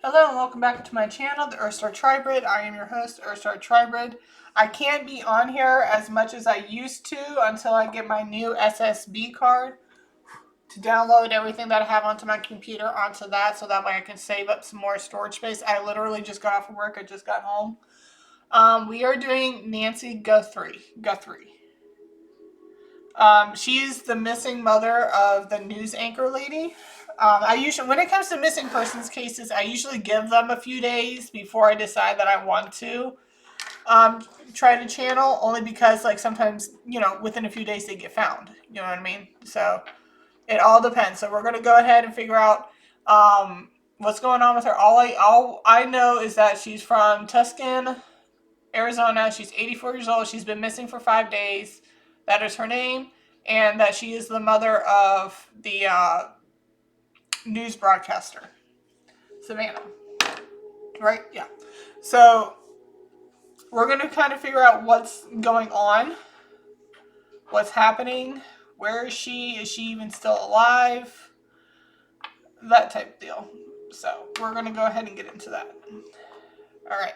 Hello and welcome back to my channel, the Earthstar Tribrid. I am your host, Earthstar Tribrid. I can't be on here as much as I used to until I get my new SSB card to download everything that I have onto my computer onto that, so that way I can save up some more storage space. I literally just got off of work. I just got home. We are doing Nancy Guthrie. She's the missing mother of the news anchor lady. When it comes to missing persons cases, I usually give them a few days before I decide that I want to try to channel, only because like sometimes, within a few days they get found. You know what I mean? So it all depends. So we're going to go ahead and figure out what's going on with her. All I know is that she's from Tucson, Arizona. She's 84 years old. She's been missing for 5 days. That is her name. And that she is the mother of the news broadcaster, Savannah. Right? Yeah. So we're going to kind of figure out what's going on, what's happening, where is she even still alive, that type of deal. So we're going to go ahead and get into that. All right.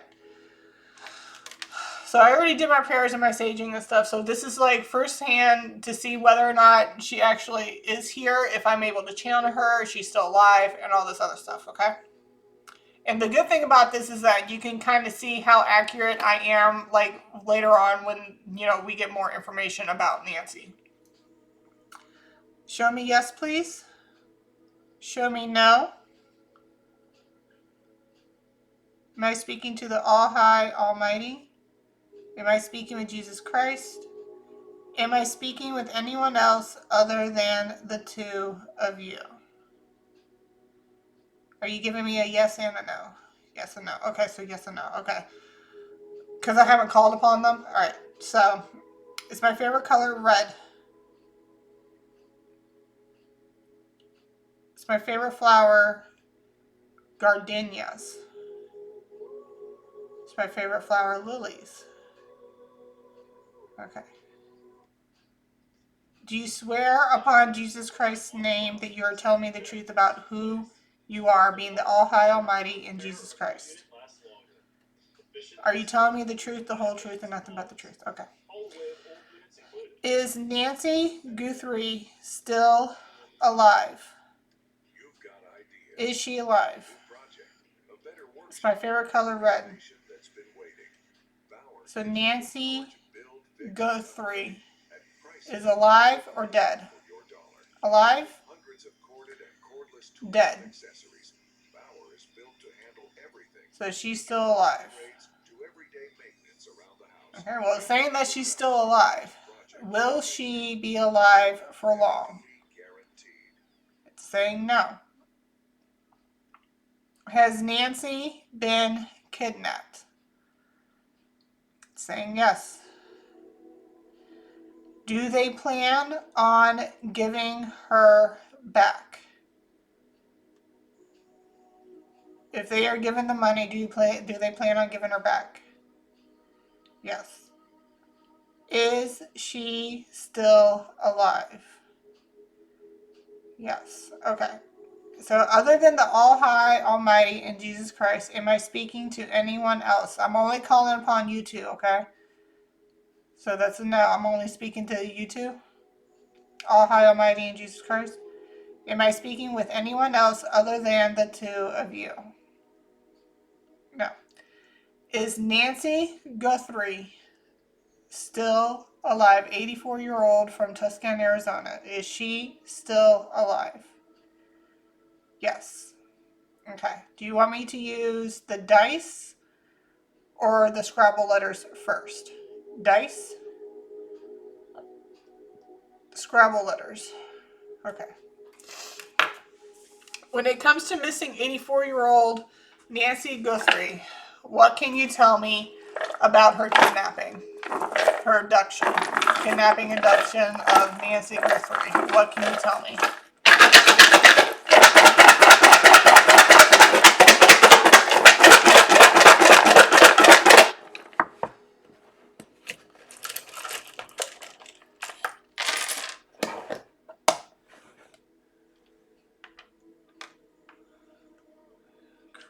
So I already did my prayers and my saging and stuff. So this is like firsthand to see whether or not she actually is here, if I'm able to channel her, if she's still alive, and all this other stuff, okay? And the good thing about this is that you can kind of see how accurate I am, like later on when, we get more information about Nancy. Show me yes, please. Show me no. Am I speaking to the All-High, Almighty? Am I speaking with Jesus Christ? Am I speaking with anyone else other than the two of you? Are you giving me a yes and a no? Yes and no. Okay, so yes and no. Okay. Because I haven't called upon them. Alright, so is my favorite color red? Is my favorite flower gardenias? Is my favorite flower lilies? Okay. Do you swear upon Jesus Christ's name that you are telling me the truth about who you are, being the All-High, Almighty, in Jesus Christ? Are you telling me the truth, the whole truth, and nothing but the truth? Okay. Is Nancy Guthrie still alive? Is she alive? It's my favorite color, red. So Nancy Guthrie is alive or dead? Alive? Dead. So she's still alive. Okay, well, it's saying that she's still alive. Will she be alive for long? It's saying no. Has Nancy been kidnapped? It's saying yes. Do they plan on giving her back? If they are given the money, do they plan on giving her back? Yes. Is she still alive? Yes. Okay. So other than the All-High, Almighty, and Jesus Christ, am I speaking to anyone else? I'm only calling upon you two, okay? So that's a no. I'm only speaking to you two. All-High, Almighty, and Jesus Christ. Am I speaking with anyone else other than the two of you? No. Is Nancy Guthrie still alive? 84-year-old from Tucson, Arizona. Is she still alive? Yes. Okay. Do you want me to use the dice or the Scrabble letters first? Dice? Scrabble letters. Okay. When it comes to missing 84-year-old Nancy Guthrie, what can you tell me about her kidnapping? Her abduction. Kidnapping, abduction of Nancy Guthrie. What can you tell me?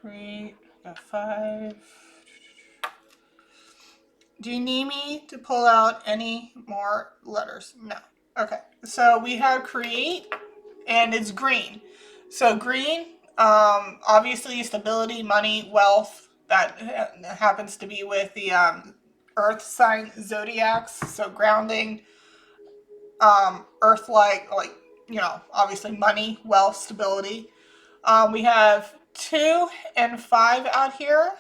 Create. Got 5. Do you need me to pull out any more letters? No. Okay. So we have create, and it's green. So green, obviously stability, money, wealth. That happens to be with the Earth sign zodiacs. So grounding, Earth-like, obviously money, wealth, stability. We have 2 and 5 out here.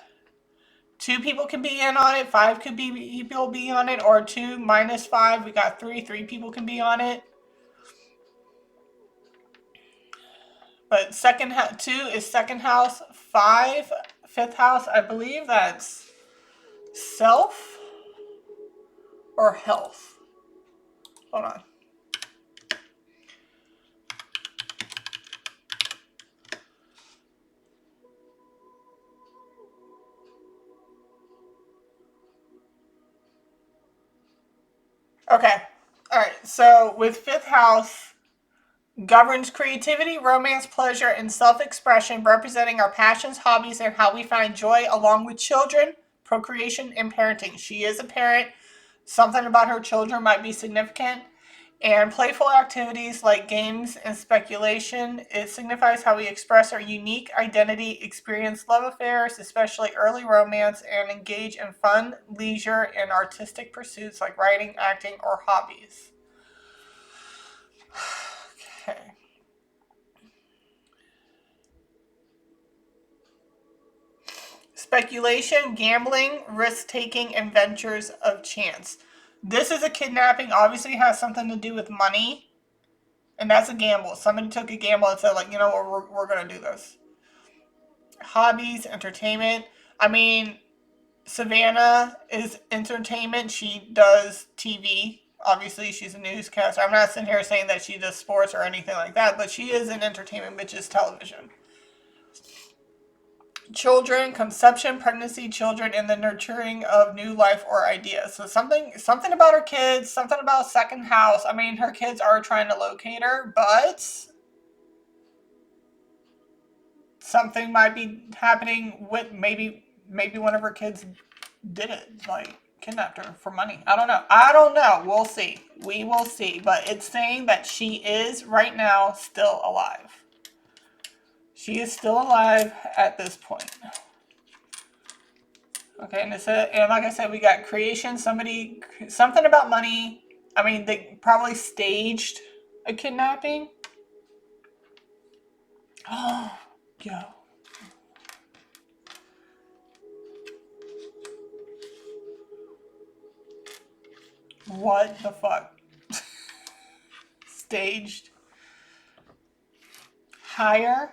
2 people can be in on it. 5 could be people be on it, or 2 minus 5. We got 3. 3 people can be on it. But 2 is second house. 5, fifth house. I believe that's self or health. Hold on. Okay. All right. So with fifth house, governs creativity, romance, pleasure, and self-expression, representing our passions, hobbies, and how we find joy, along with children, procreation, and parenting. She is a parent. Something about her children might be significant. And playful activities like games and speculation. It signifies how we express our unique identity, experience love affairs, especially early romance, and engage in fun, leisure, and artistic pursuits like writing, acting, or hobbies. Okay. Speculation, gambling, risk-taking, and ventures of chance. This is a kidnapping, obviously has something to do with money, and that's a gamble. Somebody took a gamble and said, like, you know what, we're going to do this. Hobbies, entertainment. I mean, Savannah is entertainment. She does TV. Obviously, she's a newscaster. I'm not sitting here saying that she does sports or anything like that, but she is in entertainment, which is television. Children, conception, pregnancy, children, and the nurturing of new life or ideas. So something about her kids, something about second house. I mean, her kids are trying to locate her, but something might be happening with maybe one of her kids did it, like kidnapped her for money. I don't know. We'll see. We will see. But it's saying that she is right now still alive. She is still alive at this point. Okay, and like I said, we got creation, something about money. I mean, they probably staged a kidnapping. Oh, yo. What the fuck? Staged. Hire.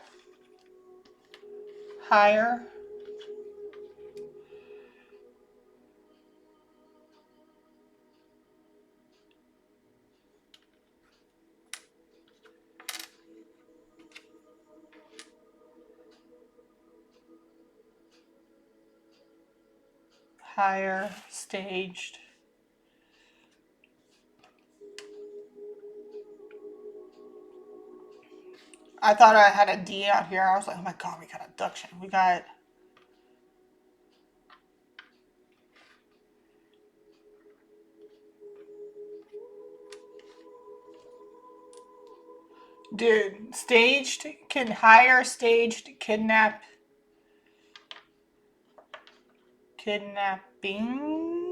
Staged. I thought I had a D out here. I was like, oh my god, we got abduction. We got... Dude, staged, can hire, staged, kidnapping.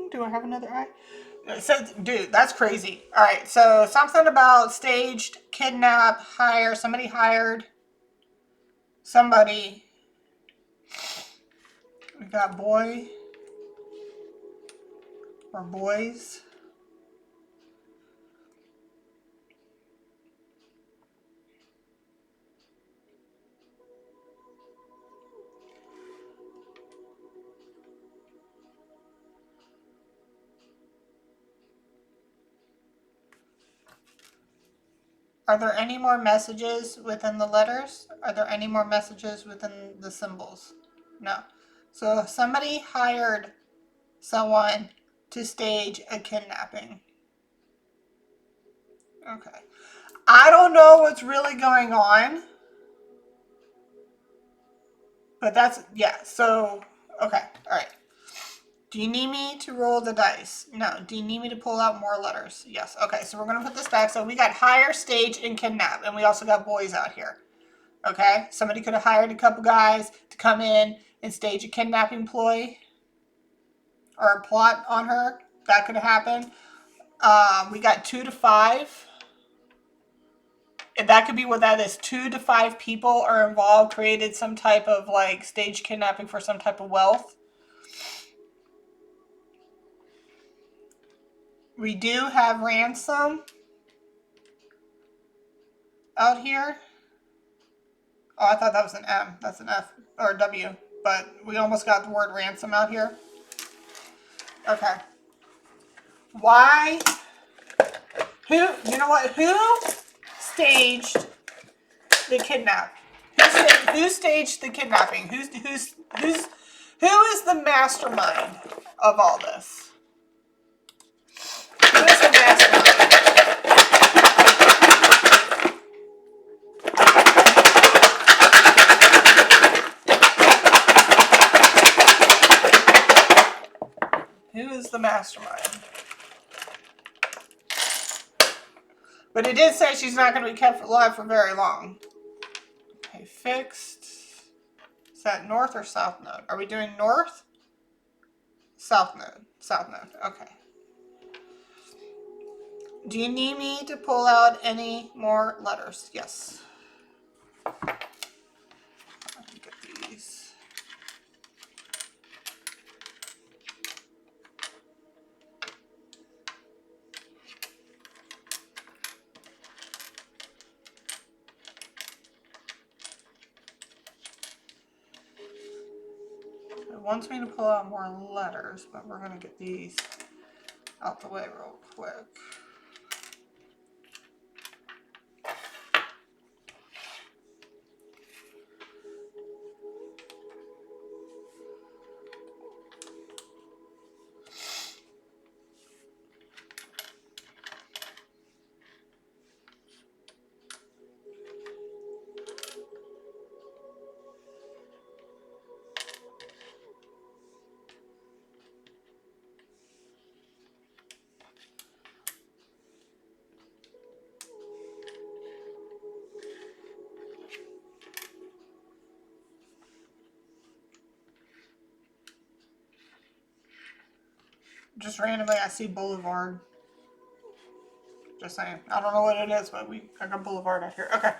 Do I have another I? It says, dude, that's crazy. All right, so something about staged, kidnap, hire. Somebody hired somebody. We got boy or boys. Are there any more messages within the letters? Are there any more messages within the symbols? No. So somebody hired someone to stage a kidnapping. Okay. I don't know what's really going on. But that's, yeah, so, okay, all right. Do you need me to roll the dice? No. Do you need me to pull out more letters? Yes. Okay, so we're going to put this back. So we got hire, stage, and kidnap. And we also got boys out here. Okay? Somebody could have hired a couple guys to come in and stage a kidnapping ploy or a plot on her. That could have happened. We got 2 to 5. And that could be what that is. 2 to 5 people are involved, created some type of like stage kidnapping for some type of wealth. We do have ransom out here. Oh, I thought that was an M. That's an F or a W. But we almost got the word ransom out here. Okay. Why? Who? You know what? Who staged the kidnap? Who staged the kidnapping? Who is the mastermind of all this? Who is the mastermind? Who is the mastermind? But it did say she's not going to be kept alive for very long. Okay, fixed. Is that north or south node? Are we doing north? South node. South node. Okay. Do you need me to pull out any more letters? Yes. Let me get these. It wants me to pull out more letters, but we're going to get these out the way real quick. Just randomly, I see Boulevard. Just saying. I don't know what it is, but I got Boulevard out here. Okay.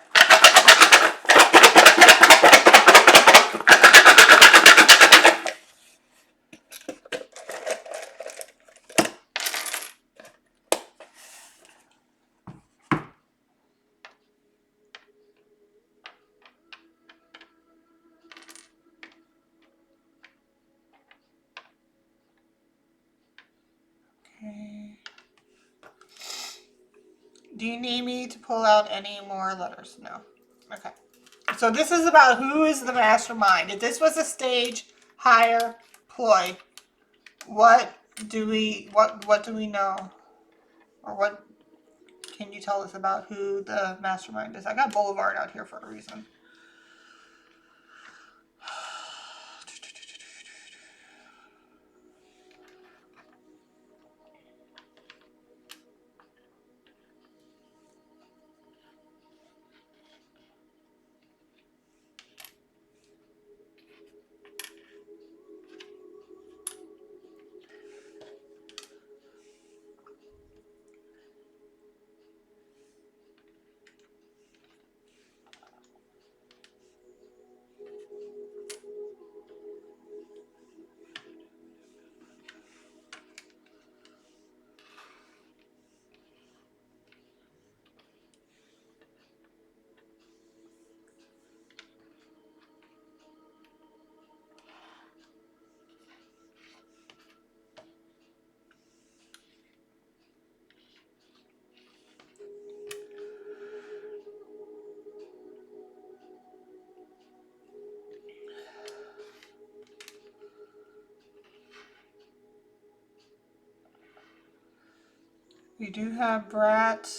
Okay. Do you need me to pull out any more letters? No. Okay. So this is about who is the mastermind. If this was a stage hire ploy, what do we know? Or what can you tell us about who the mastermind is? I got Boulevard out here for a reason. We do have Brat.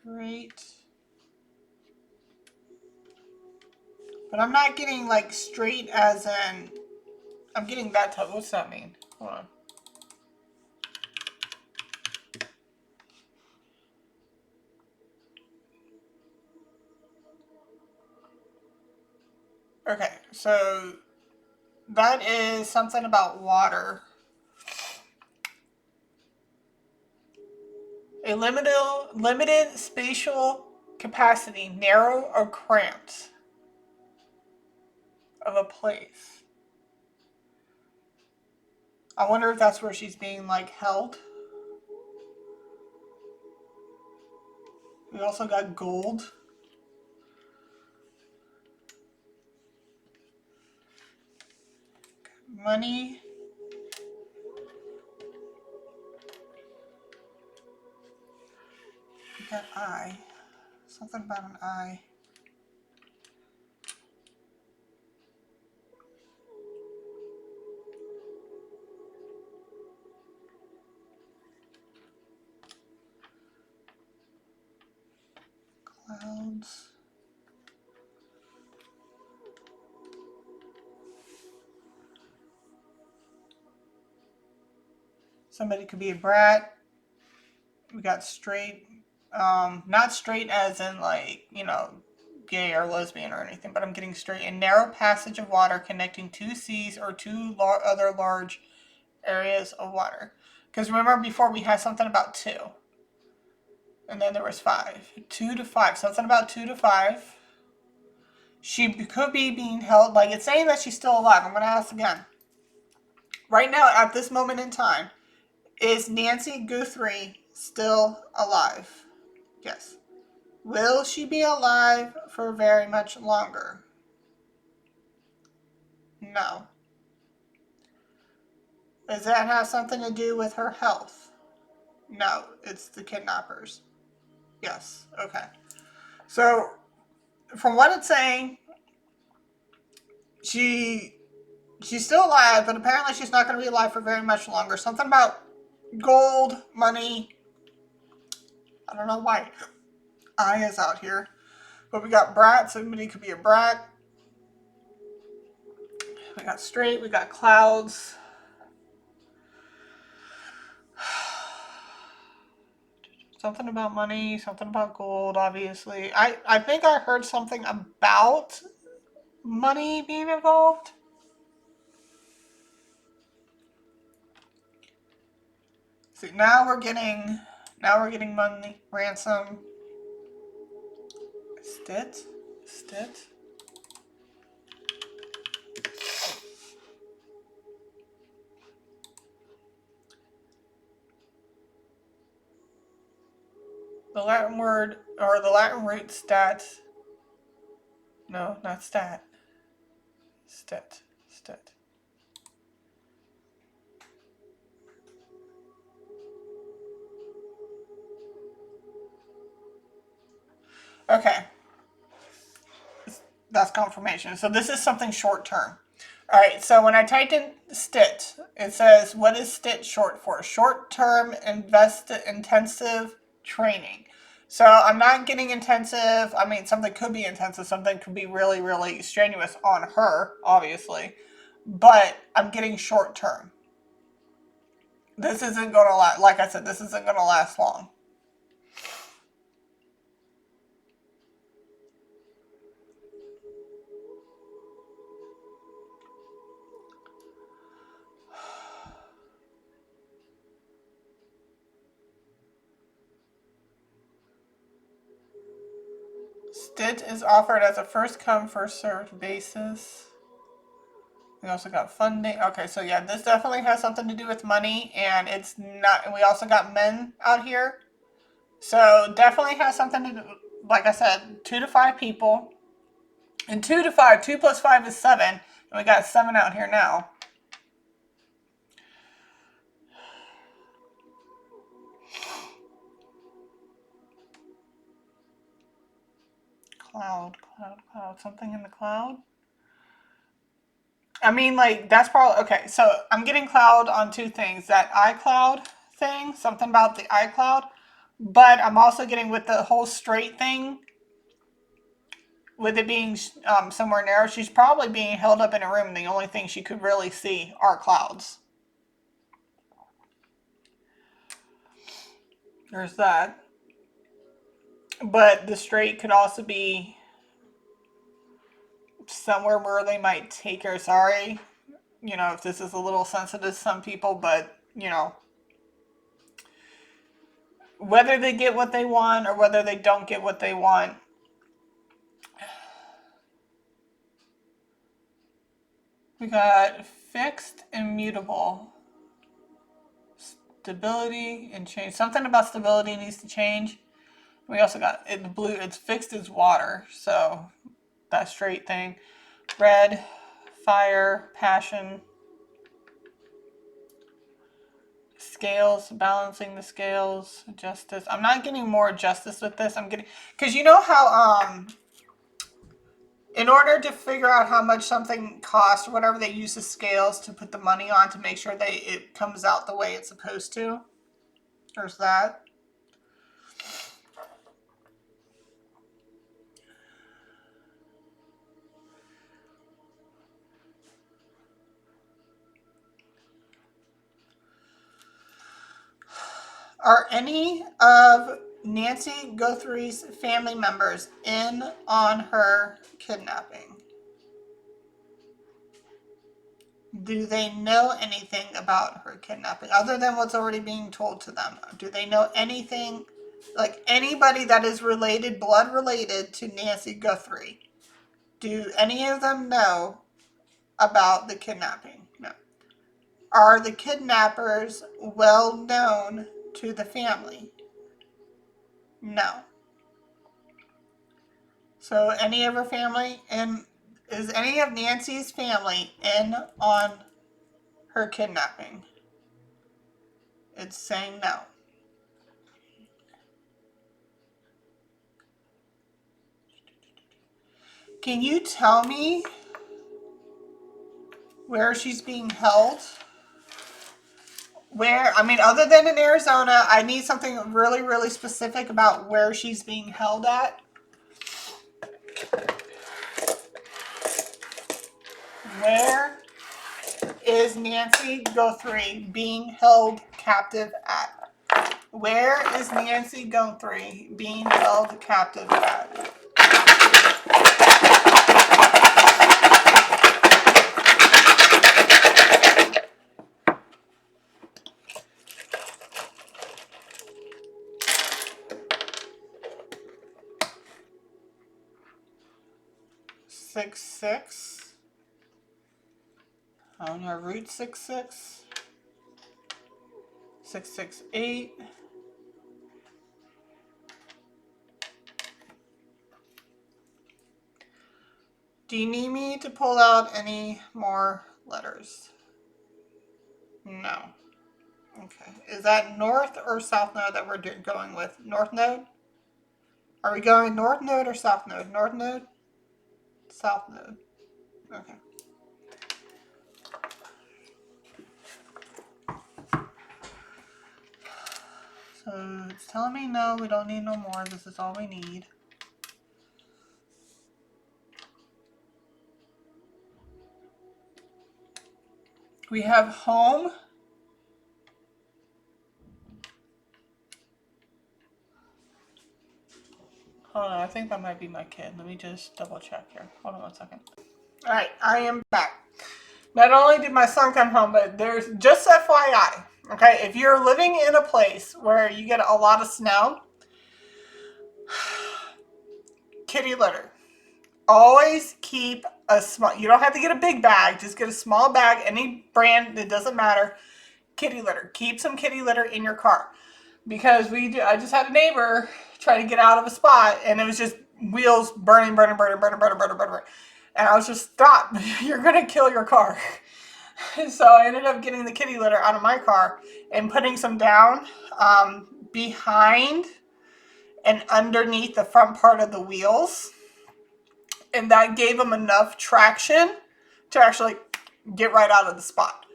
Straight. But I'm not getting like straight as in, I'm getting that type. What's that mean? Hold on. Okay, so that is something about water. A limited spatial capacity, narrow or cramped, of a place. I wonder if that's where she's being like held. We also got gold. Money. We got eye. Something about an eye. Clouds. Somebody could be a brat. We got straight. Not straight as in like, you know, gay or lesbian or anything, but I'm getting straight. A narrow passage of water connecting two seas or two other large areas of water. Because remember before we had something about 2. And then there was 5. 2 to 5. Something about 2 to 5. She could be being held, like it's saying that she's still alive. I'm going to ask again. Right now, at this moment in time, is Nancy Guthrie still alive? Yes. Will she be alive for very much longer? No. Does that have something to do with her health? No, it's the kidnappers. Yes, okay. So, from what it's saying, she's still alive, but apparently she's not going to be alive for very much longer. Something about gold, money. I don't know why I is out here. But we got brat. Somebody could be a brat. We got straight. We got clouds. Something about money. Something about gold, obviously. I think I heard something about money being involved. See, now we're getting money, ransom. Stit? The Latin word, or the Latin root stat. No, not stat. Stit. Okay. That's confirmation. So this is something short term. All right, so when I typed in STIT, it says, what is STIT short for? Short term intensive training. So I'm not getting intensive. I mean, something could be intensive. Something could be really, really strenuous on her, obviously. But I'm getting short term. This isn't going to last. Like I said, this isn't going to last long. STIT is offered as a first come, first served basis. We also got funding. Okay, so yeah, this definitely has something to do with money, and it's not. And we also got men out here, so definitely has something to do. Like I said, 2 to 5 people, and 2 to 5. 2 plus 5 is 7, and we got 7 out here now. Cloud. Something in the cloud. I mean, like, that's probably, okay, so I'm getting cloud on 2 things. That iCloud thing, something about the iCloud. But I'm also getting with the whole straight thing, with it being somewhere narrow, she's probably being held up in a room, and the only thing she could really see are clouds. There's that. But the straight could also be somewhere where they might take her. Sorry, if this is a little sensitive to some people, but, whether they get what they want or whether they don't get what they want, we got fixed and mutable. Stability and change. Something about stability needs to change. We also got it blue. It's fixed as water, so that straight thing. Red, fire, passion. Scales, balancing the scales, justice. I'm not getting more justice with this. I'm getting, because you know how in order to figure out how much something costs or whatever, they use the scales to put the money on to make sure it comes out the way it's supposed to. There's that. Are any of Nancy Guthrie's family members in on her kidnapping? Do they know anything about her kidnapping other than what's already being told to them? Do they know anything, like anybody that is related, blood related to Nancy Guthrie? Do any of them know about the kidnapping? No. Are the kidnappers well known to the family? No. So any of her family, and is any of Nancy's family in on her kidnapping? It's saying no. Can you tell me where she's being held? Where, I mean, other than in Arizona, I need something really, really specific about where she's being held at. Where is Nancy Guthrie being held captive at? Where is Nancy Guthrie being held captive at? Six six. On her root 6 6. 6 6 8. Do you need me to pull out any more letters? No. Okay. Is that north or south node that we're going with? North node? Are we going north node or south node? North node? South node. Okay. So it's telling me no, we don't need no more. This is all we need. We have home. Hold on, I think that might be my kid. Let me just double check here. Hold on 1 second. Alright, I am back. Not only did my son come home, but there's, just FYI, okay, if you're living in a place where you get a lot of snow, kitty litter. Always keep a small, you don't have to get a big bag, just get a small bag, any brand, it doesn't matter. Kitty litter. Keep some kitty litter in your car. Because I just had a neighbor try to get out of a spot, and it was just wheels burning. And I was just, stop. You're going to kill your car. So I ended up getting the kitty litter out of my car and putting some down behind and underneath the front part of the wheels. And that gave them enough traction to actually get right out of the spot.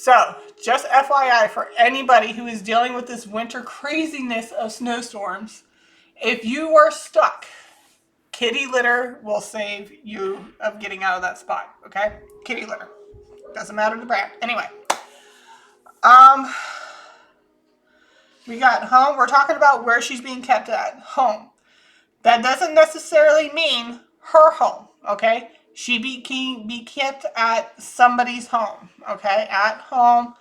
So, just FYI for anybody who is dealing with this winter craziness of snowstorms, if you are stuck, kitty litter will save you of getting out of that spot. Okay? Kitty litter. Doesn't matter the brand. Anyway. Um, we got home. We're talking about where she's being kept at. Home. That doesn't necessarily mean her home. Okay? She be kept at somebody's home. Okay? At home.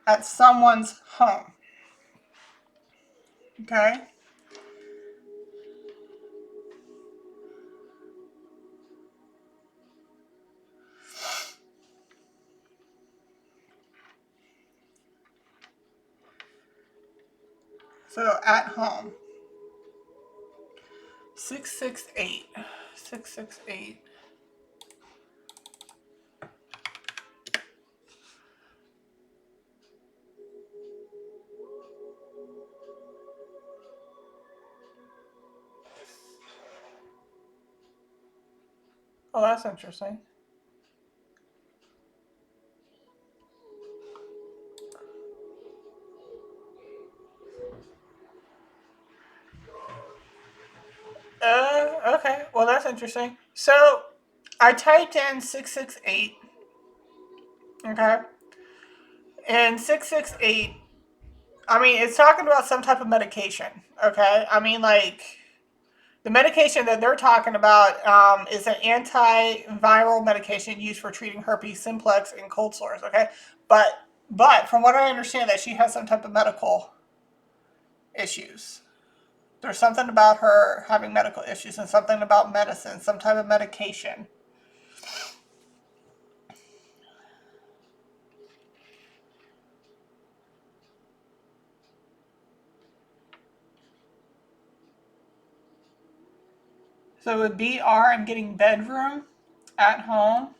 At someone's home. Okay? So at home. 668. 668. Oh, that's interesting. Okay. Well, that's interesting. So I typed in 668. Okay. And 668, I mean, it's talking about some type of medication. Okay. I mean, like, the medication that they're talking about is an antiviral medication used for treating herpes simplex and cold sores. Okay. But from what I understand, that she has some type of medical issues. There's something about her having medical issues and something about medicine, some type of medication. So with BR, I'm getting bedroom at home.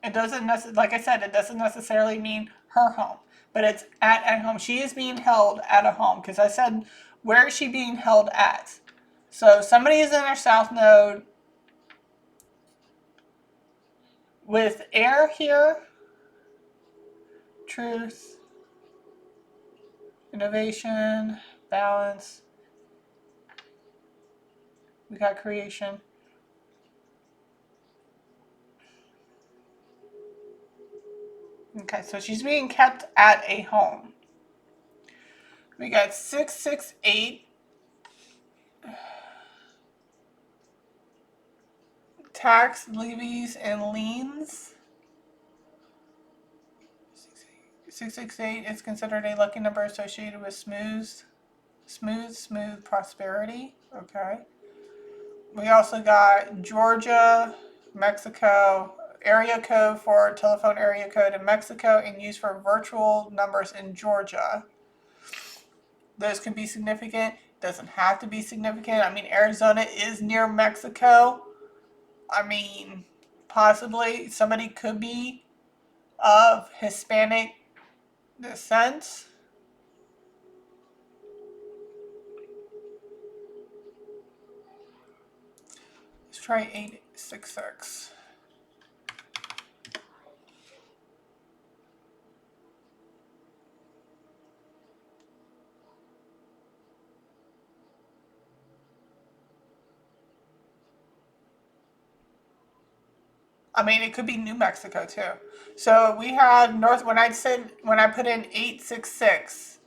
It doesn't necessarily, like I said, it doesn't necessarily mean her home, but it's at home. She is being held at a home because I said, where is she being held at? So somebody is in their south node with air here, truth, innovation, balance. We got creation. Okay, so she's being kept at a home. We got 668. Tax, levies, and liens. 668 is considered a lucky number associated with smooth prosperity. Okay. We also got Georgia, Mexico, area code for telephone area code in Mexico and used for virtual numbers in Georgia. Those can be significant. Doesn't have to be significant. I mean, Arizona is near Mexico. I mean, possibly somebody could be of Hispanic descent. Let's try 866. I mean, it could be New Mexico too. So we had North. When I put in 866,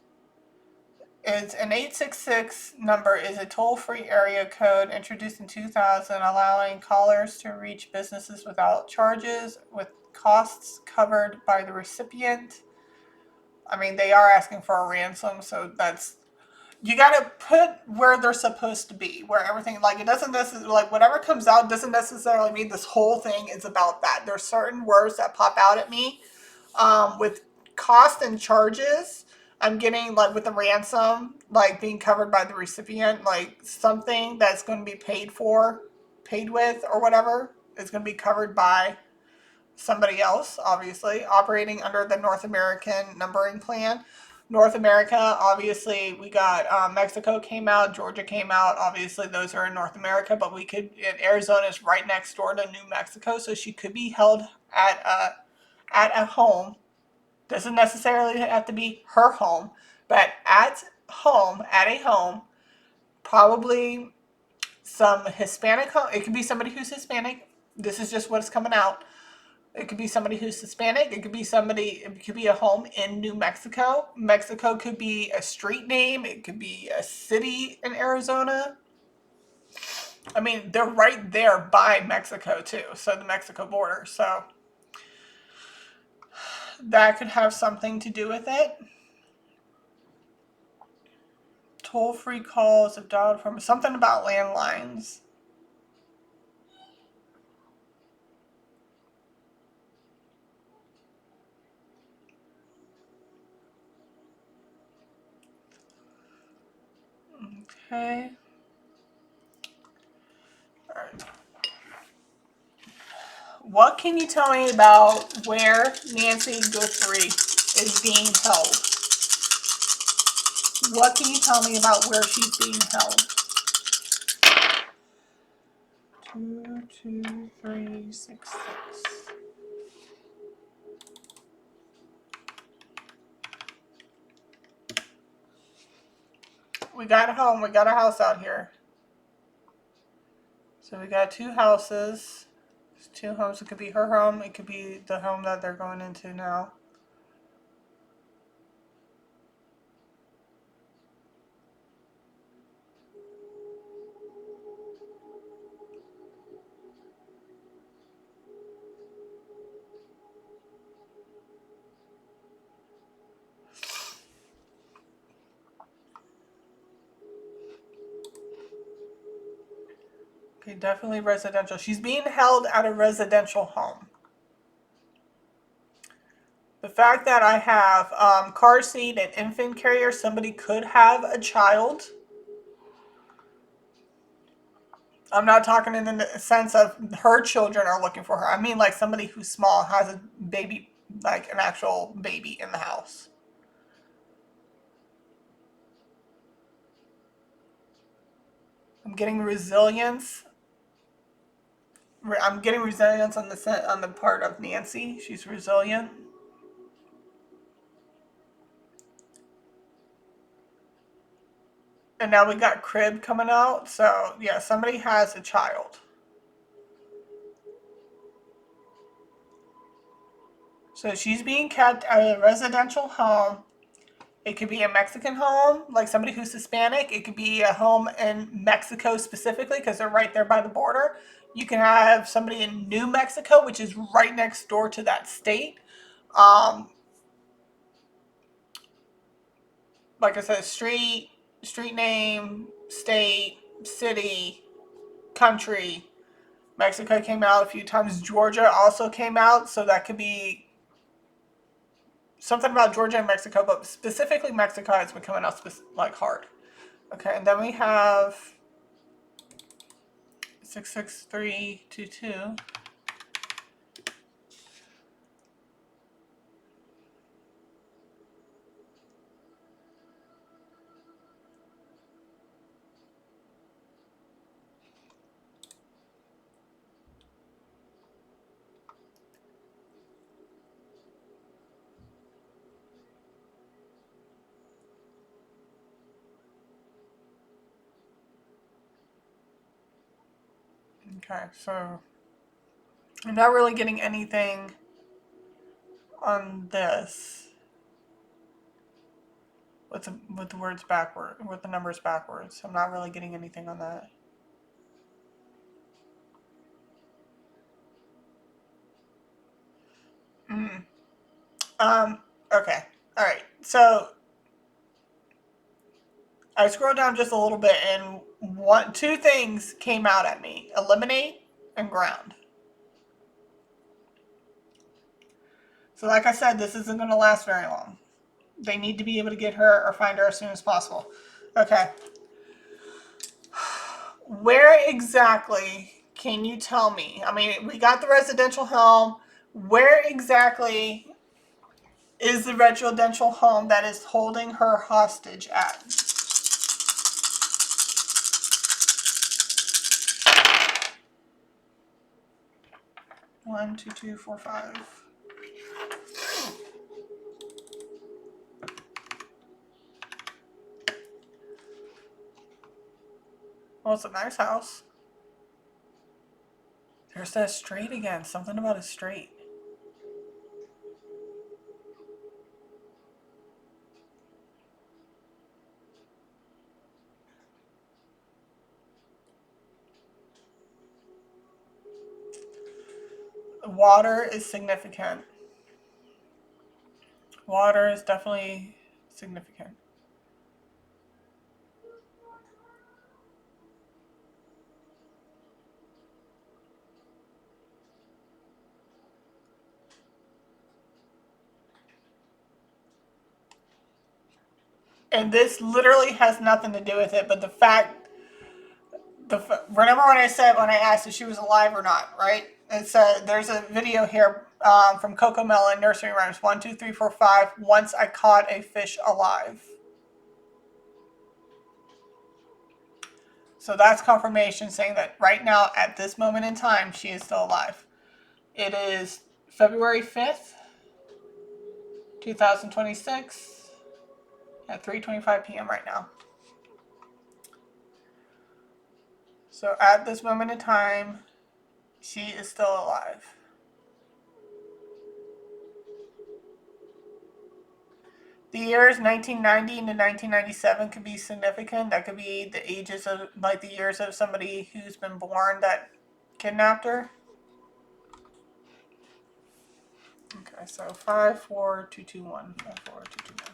it's an 866 number is a toll-free area code introduced in 2000, allowing callers to reach businesses without charges, with costs covered by the recipient. I mean, they are asking for a ransom, so that's, you got to put where they're supposed to be, where everything, like, it doesn't necessarily, like, whatever comes out doesn't necessarily mean this whole thing is about that. There's certain words that pop out at me with cost and charges. I'm getting, like, with the ransom, like, being covered by the recipient, like, something that's going to be paid with, or whatever, is going to be covered by somebody else, obviously, operating under the North American numbering plan. North America, obviously, we got Mexico came out, Georgia came out. Obviously, those are in North America, but we could, Arizona is right next door to New Mexico, so she could be held at a home Doesn't necessarily have to be her home, but at a home, probably some Hispanic home. It could be somebody who's Hispanic. This is just what's coming out. It could be somebody who's Hispanic. It could be a home in New Mexico. Mexico could be a street name. It could be a city in Arizona. I mean, they're right there by Mexico too. So the Mexico border. So that could have something to do with it. Toll-free calls have dialed from something about landlines. Okay. All right. What can you tell me about where Nancy Guthrie is being held? What can you tell me about where she's being held? 2, 2, 3, 6, 6. We got a home. We got a house out here. So we got 2 houses. There's 2 homes. It could be her home. It could be the home that they're going into now. Okay, definitely residential. She's being held at a residential home. The fact that I have car seat and infant carrier, somebody could have a child. I'm not talking in the sense of her children are looking for her. I mean like somebody who's small has a baby, like an actual baby in the house. I'm getting resilience. I'm getting resilience on the part of Nancy. She's resilient. And now we got crib coming out. So yeah, somebody has a child. So she's being kept at a residential home. It could be a Mexican home, like somebody who's Hispanic. It could be a home in Mexico specifically because they're right there by the border. You can have somebody in New Mexico, which is right next door to that state. Um, like I said, street name, state, city, country. Mexico came out a few times. Georgia also came out, so that could be something about Georgia and Mexico, but specifically Mexico has been coming out like hard. Okay, and then we have 66322. Okay, so I'm not really getting anything on this with the words backward, with the numbers backwards. I'm not really getting anything on that. Mm. Okay. All right. So I scrolled down just a little bit, and 2 things came out at me: eliminate and ground. So, like I said, this isn't going to last very long. They need to be able to get her or find her as soon as possible. Okay. Where exactly can you tell me? I mean, we got the residential home. Where exactly is the residential home that is holding her hostage at? One, two, two, four, five. Well, it's a nice house. There's that straight again. Something about a straight. Water is significant. Water is definitely significant. And this literally has nothing to do with it, but the fact, remember when I said, when I asked if she was alive or not, right? It said, there's a video here from Coco Melon, Nursery Rhymes, 1, 2, 3, 4, 5. Once I caught a fish alive. So that's confirmation saying that right now, at this moment in time, she is still alive. It is February 5th, 2026 at 3:25 p.m. right now. So at this moment in time, she is still alive. The years 1990 to 1997 could be significant. That could be the ages of, like, the years of somebody who's been born that kidnapped her. Okay, so 54221. 54221.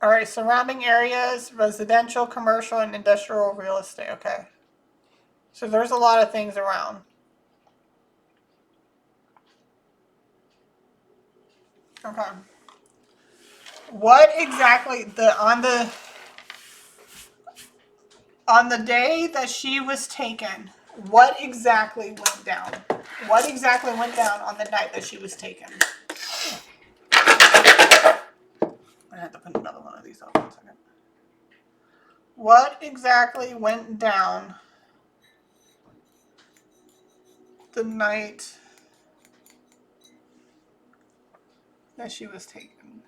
All right, surrounding areas, residential, commercial, and industrial real estate. Okay. So there's a lot of things around. Okay. What exactly on the day that she was taken, what exactly went down? What exactly went down on the night that she was taken? I have to put another one of these up 1 second. What exactly went down the night that she was taken?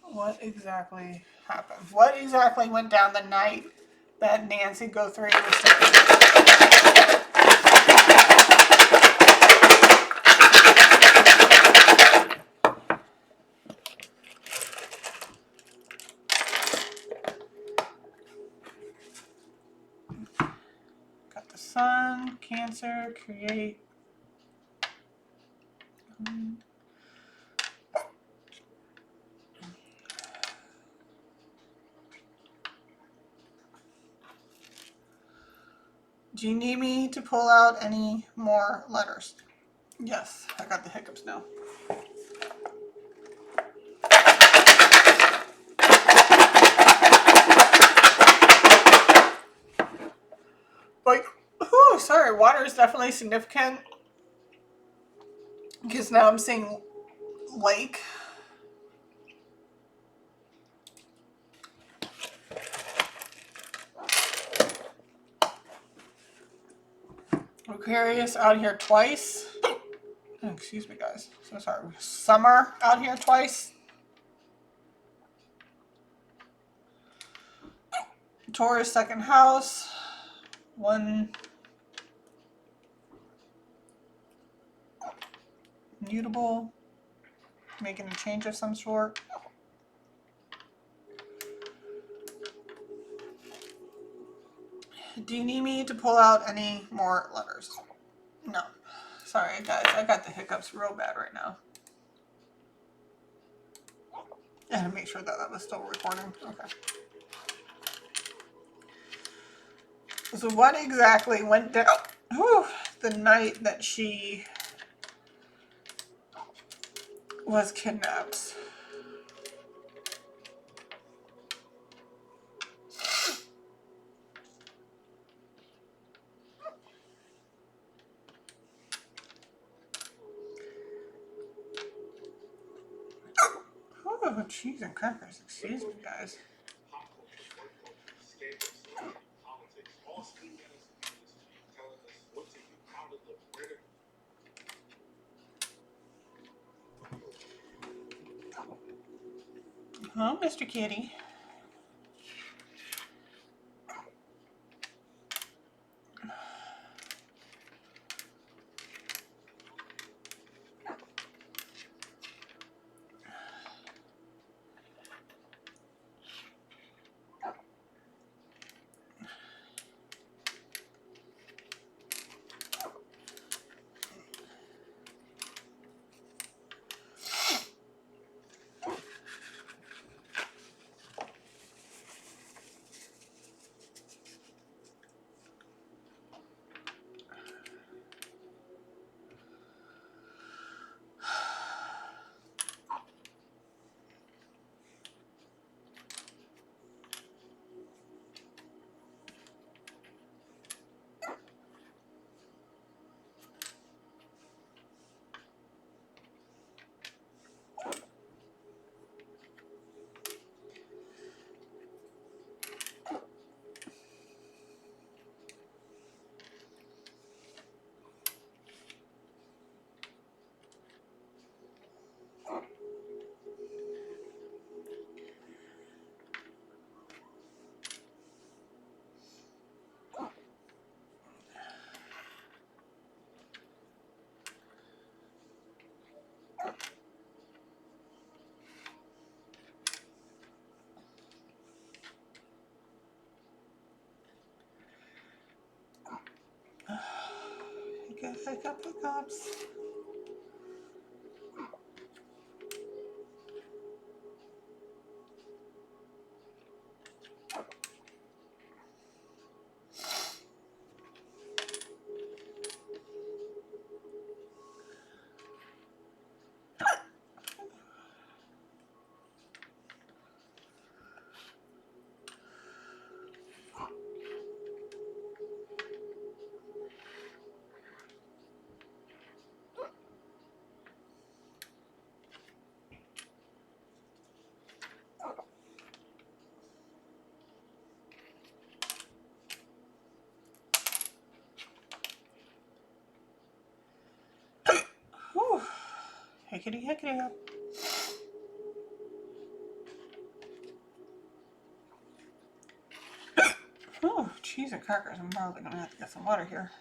What exactly happened? What exactly went down the night that Nancy Guthrie was taken? Got the sun, Cancer, create. Do you need me to pull out any more letters? Yes, I got the hiccups now. Like, whew, sorry, water is definitely significant. Because now I'm seeing lake. Aquarius out here twice. Oh, excuse me, guys. So sorry. Summer out here twice. Taurus second house. One mutable. Making a change of some sort. Do you need me to pull out any more letters? No. Sorry, guys. I got the hiccups real bad right now. I had to make sure that that was still recording. Okay. So what exactly went down the night that she was kidnapped? Oh, cheese and crackers. Excuse me, guys. Oh, Mr. Kitty. Hiccups. Whew. Hickety up. Oh, cheese and crackers. I'm probably gonna have to get some water here.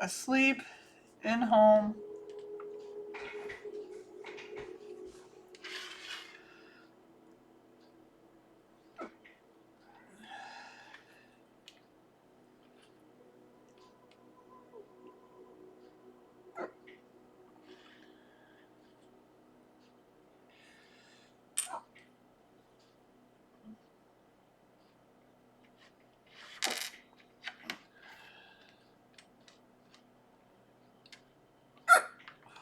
Asleep, in home.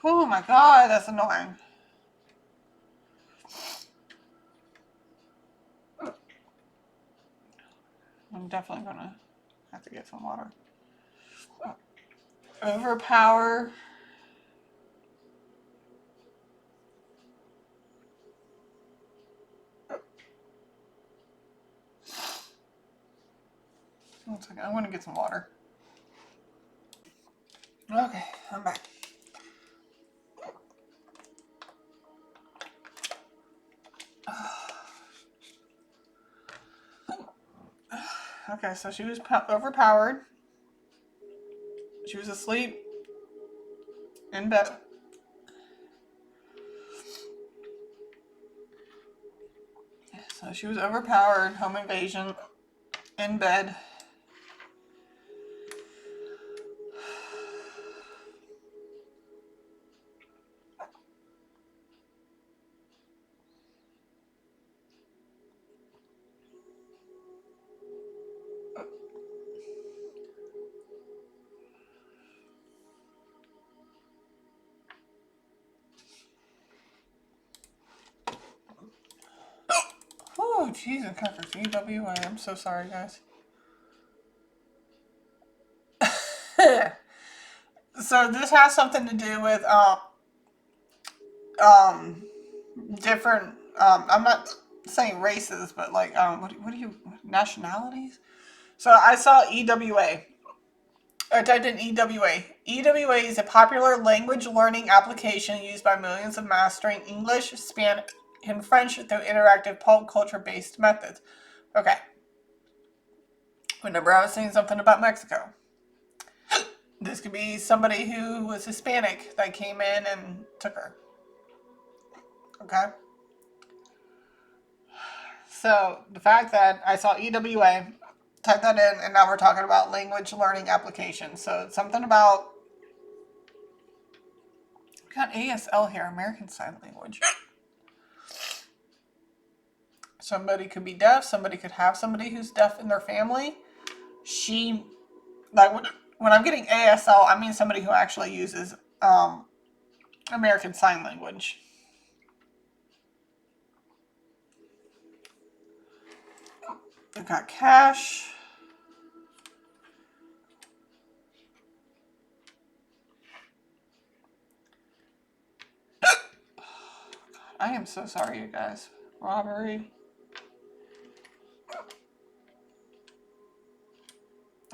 Oh my god, that's annoying. I'm definitely gonna have to get some water. Overpower. One second, I want to get some water. Okay, I'm back. Okay, so she was overpowered. She was asleep in bed. So she was overpowered, home invasion, in bed. Oh, Jesus, crackers. EWA. I'm so sorry, guys. So this has something to do with different. I'm not saying races, but like what do you nationalities? So I saw EWA. I typed in EWA. EWA is a popular language learning application used by millions of mastering English, Spanish, and French through interactive pop culture based methods. Okay. Whenever I was saying something about Mexico, this could be somebody who was Hispanic that came in and took her. Okay. So the fact that I saw EWA, type that in, and now we're talking about language learning applications. So it's something about, we got ASL here, American Sign Language. Somebody could be deaf. Somebody could have somebody who's deaf in their family. Like when I'm getting ASL, I mean somebody who actually uses American Sign Language. I got cash. I am so sorry, you guys. Robbery.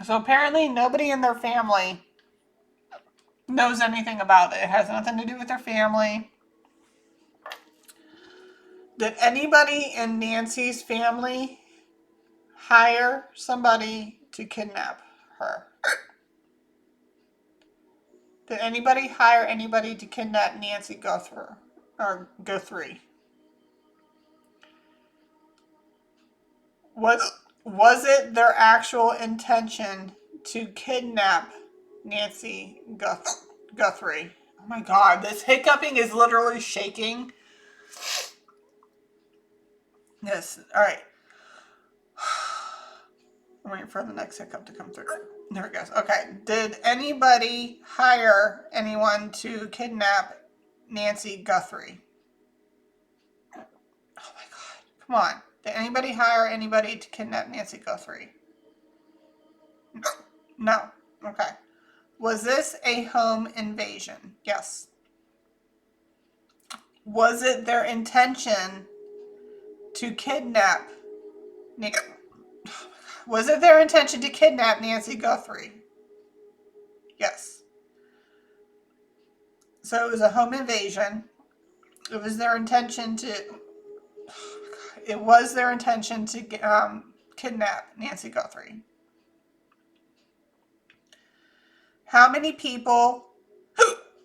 So apparently nobody in their family knows anything about it. It has nothing to do with their family. Did anybody in Nancy's family hire somebody to kidnap her? Did anybody hire anybody to kidnap Nancy Guthrie? Or Guthrie? Was it their actual intention to kidnap Nancy Guthrie? Oh my god, this hiccuping is literally shaking. Yes, alright. I'm waiting for the next hiccup to come through. There it goes. Okay. Did anybody hire anyone to kidnap Nancy Guthrie? Oh my god. Come on. Did anybody hire anybody to kidnap Nancy Guthrie? No. Okay. Was this a home invasion? Yes. Was it their intention to kidnap Was it their intention to kidnap Nancy Guthrie? Yes. So it was a home invasion. It was their intention to. It was their intention to kidnap Nancy Guthrie. How many people?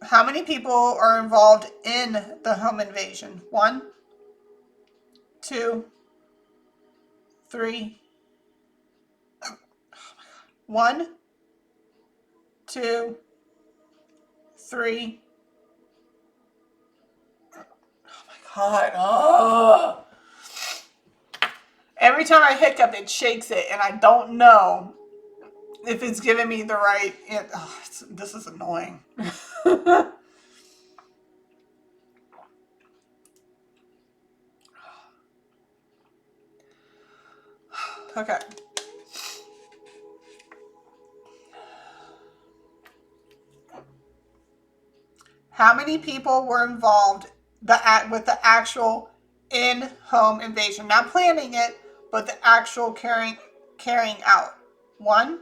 How many people are involved in the home invasion? 1, 2, 3. 1, 2, 3. Oh my god. Oh. Every time I hiccup, it shakes it, and I don't know if it's giving me the right. This is annoying. Okay. How many people were involved with the actual in-home invasion? Not planning it, but the actual carrying out. 1,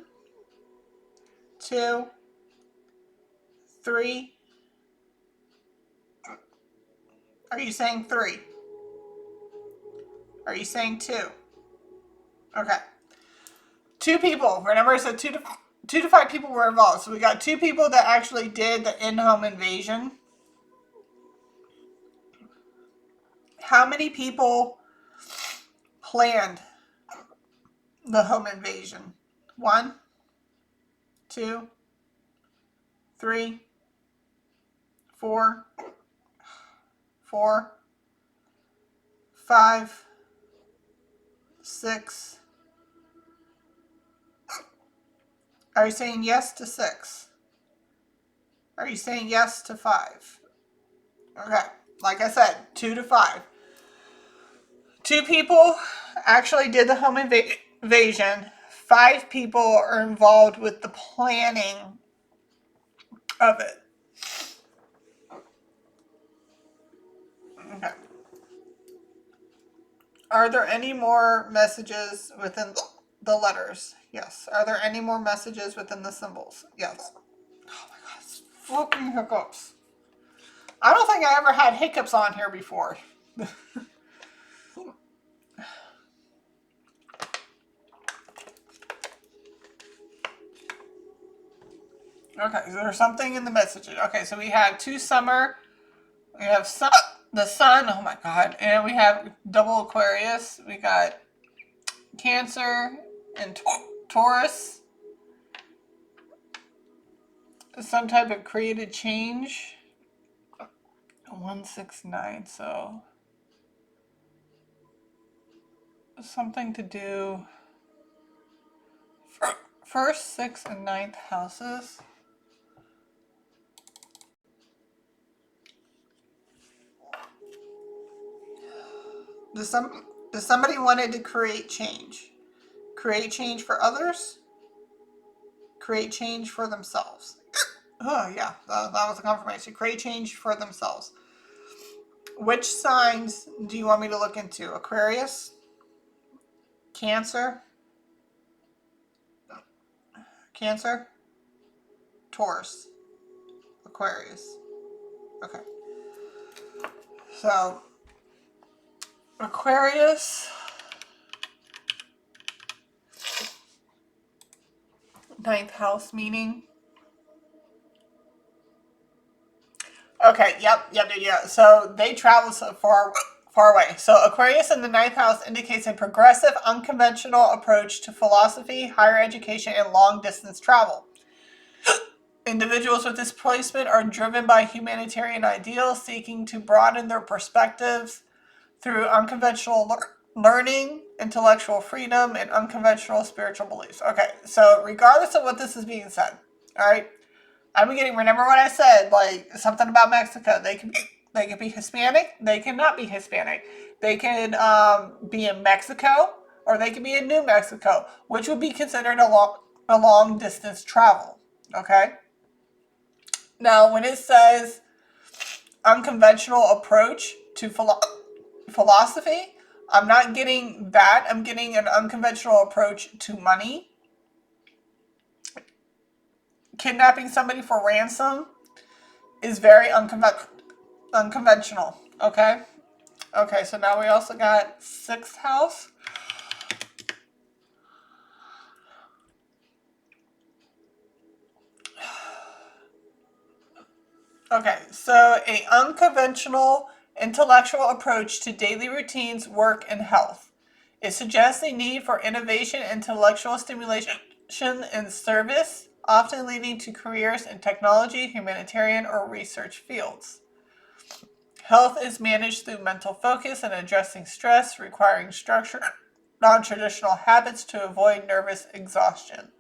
2, 3. Are you saying 3? Are you saying 2? Okay. 2 people. Remember I said 2 to 5 people were involved. So we got 2 people that actually did the in-home invasion. How many people planned the home invasion? 1, 2, 3, 4, 5, 6. Are you saying yes to 6? Are you saying yes to 5? Okay. Like I said, 2 to 5. 2 people actually did the home invasion. 5 people are involved with the planning of it. Okay. Are there any more messages within the letters? Yes. Are there any more messages within the symbols? Yes. Oh my god, it's fucking hiccups. I don't think I ever had hiccups on here before. Okay, so there's something in the messages. Okay, so we have 2 summer, we have the sun, oh my god, and we have double Aquarius, we got Cancer and Taurus, some type of created change. 169, so something to do first, 6th, and 9th houses. Does somebody wanted to create change? Create change for others? Create change for themselves. Oh yeah, that was a confirmation. Create change for themselves. Which signs do you want me to look into? Aquarius? Cancer? Cancer? Taurus? Aquarius? Okay. So, Aquarius, 9th house meaning. Okay, yep. So they travel so far away. So Aquarius in the 9th house indicates a progressive, unconventional approach to philosophy, higher education, and long distance travel. Individuals with this placement are driven by humanitarian ideals, seeking to broaden their perspectives through unconventional learning, intellectual freedom, and unconventional spiritual beliefs. Okay, so regardless of what this is being said, all right, I'm getting, remember what I said, like something about Mexico. They can be Hispanic, they cannot be Hispanic. They can be in Mexico, or they can be in New Mexico, which would be considered a long distance travel. Okay. Now, when it says unconventional approach to philosophy, I'm not getting that. I'm getting an unconventional approach to money. Kidnapping somebody for ransom is very unconventional. Okay. Okay, so now we also got 6th house. Okay, so a unconventional intellectual approach to daily routines, work, and health. It suggests a need for innovation, intellectual stimulation, and service, often leading to careers in technology, humanitarian, or research fields. Health is managed through mental focus and addressing stress, requiring structured, non-traditional habits to avoid nervous exhaustion.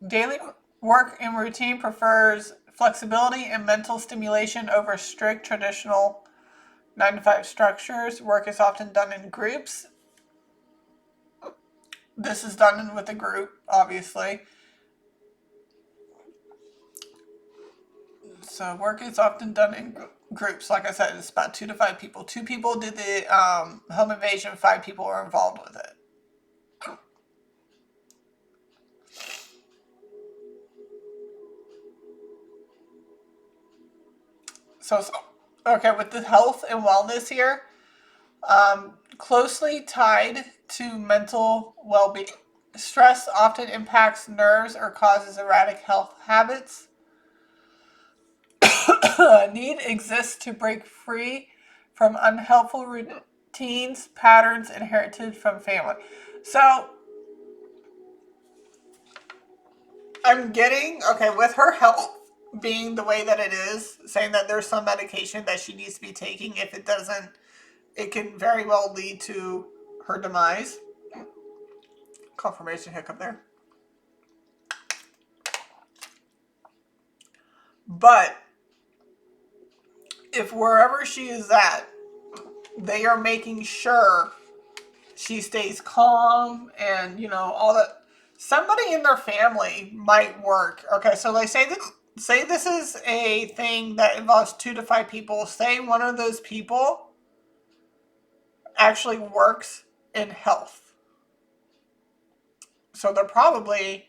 Daily work and routine prefers flexibility and mental stimulation over strict traditional 9 to 5 structures. Work is often done in groups. This is done with a group, obviously. So work is often done in groups. Like I said, it's about 2 to 5 people. 2 people did the home invasion. 5 people were involved with it. So okay, with the health and wellness here, closely tied to mental well-being. Stress often impacts nerves or causes erratic health habits. A need exists to break free from unhelpful routines, patterns inherited from family. So I'm getting, okay, with her health being the way that it is, saying that there's some medication that she needs to be taking. If it doesn't, it can very well lead to her demise. Confirmation hiccup there. But if wherever she is at, they are making sure she stays calm and, you know, all that. Somebody in their family might work. Okay, so like say this is a thing that involves 2 to 5 people. Say one of those people actually works in health. So they're probably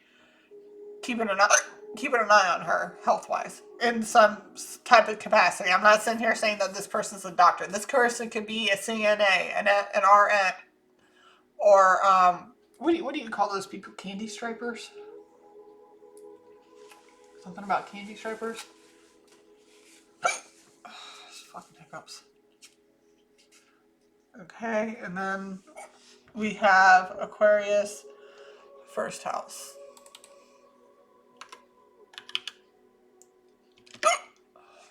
keeping an eye on her health-wise in some type of capacity. I'm not sitting here saying that this person's a doctor. This person could be a CNA, an RN, or what do you call those people? Candy stripers? Something about candy stripers? Fucking hiccups. Okay, and then we have Aquarius, first house.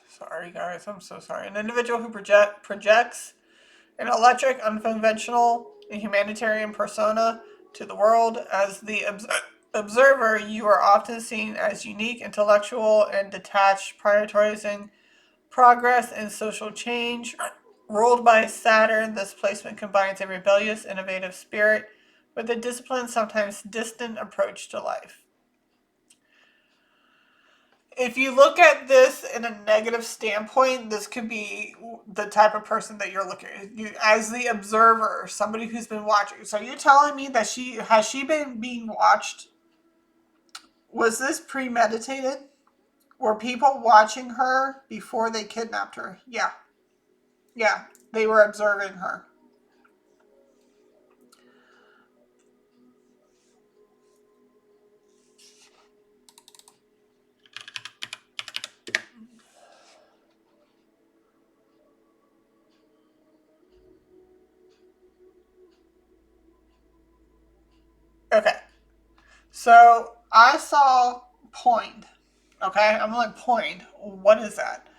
Sorry, guys. I'm so sorry. An individual who projects an electric, unconventional, and humanitarian persona to the world. As the observer, you are often seen as unique, intellectual, and detached, prioritizing progress and social change. Ruled by Saturn, this placement combines a rebellious, innovative spirit with a disciplined, sometimes distant approach to life. If you look at this in a negative standpoint, this could be the type of person that you're looking at. As the observer, somebody who's been watching. So you're telling me that has she been being watched? Was this premeditated? Were people watching her before they kidnapped her? Yeah. Yeah, they were observing her. Okay. So I saw point. Okay, I'm like, point. What is that?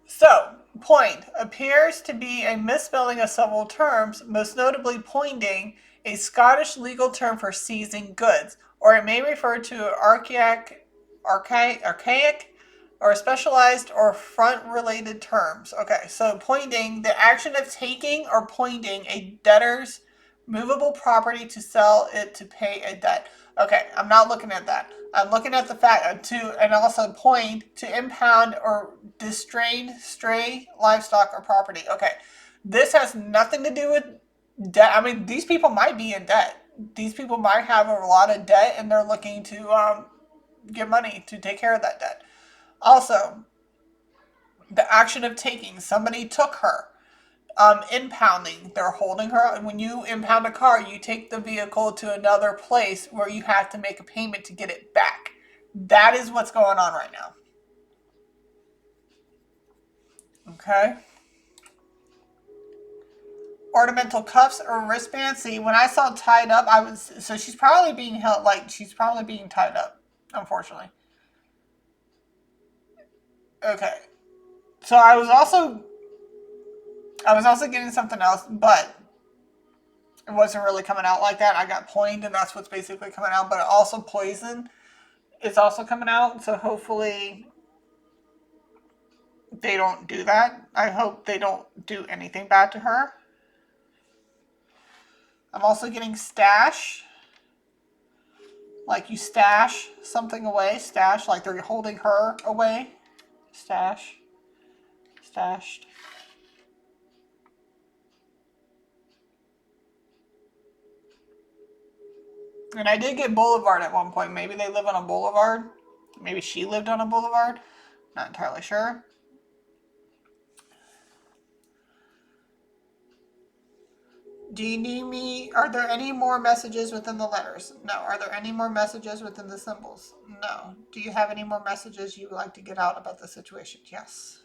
So, point appears to be a misspelling of several terms, most notably poinding, a Scottish legal term for seizing goods, or it may refer to archaic or specialized or front-related terms. Okay, so poinding, the action of taking or poinding a debtor's movable property to sell it to pay a debt. Okay, I'm not looking at that. I'm looking at the fact and also point to impound or distrain stray livestock or property. Okay, this has nothing to do with debt. I mean, these people might be in debt. These people might have a lot of debt, and they're looking to get money to take care of that debt. Also, the action of taking. Somebody took her. Impounding. They're holding her. When you impound a car, you take the vehicle to another place where you have to make a payment to get it back. That is what's going on right now. Okay. Ornamental cuffs or wristbands. See, when I saw tied up, so she's probably being held, like she's probably being tied up, unfortunately. Okay. So I was also getting something else, but it wasn't really coming out like that. I got poined, and that's what's basically coming out. But also poison is also coming out. So hopefully they don't do that. I hope they don't do anything bad to her. I'm also getting stash. Like you stash something away. Stash, like they're holding her away. Stash. Stashed. And I did get boulevard at one point. Maybe they live on a boulevard. Maybe she lived on a boulevard. Not entirely sure. Do you need me? Are there any more messages within the letters? No. Are there any more messages within the symbols? No. Do you have any more messages you would like to get out about the situation? Yes.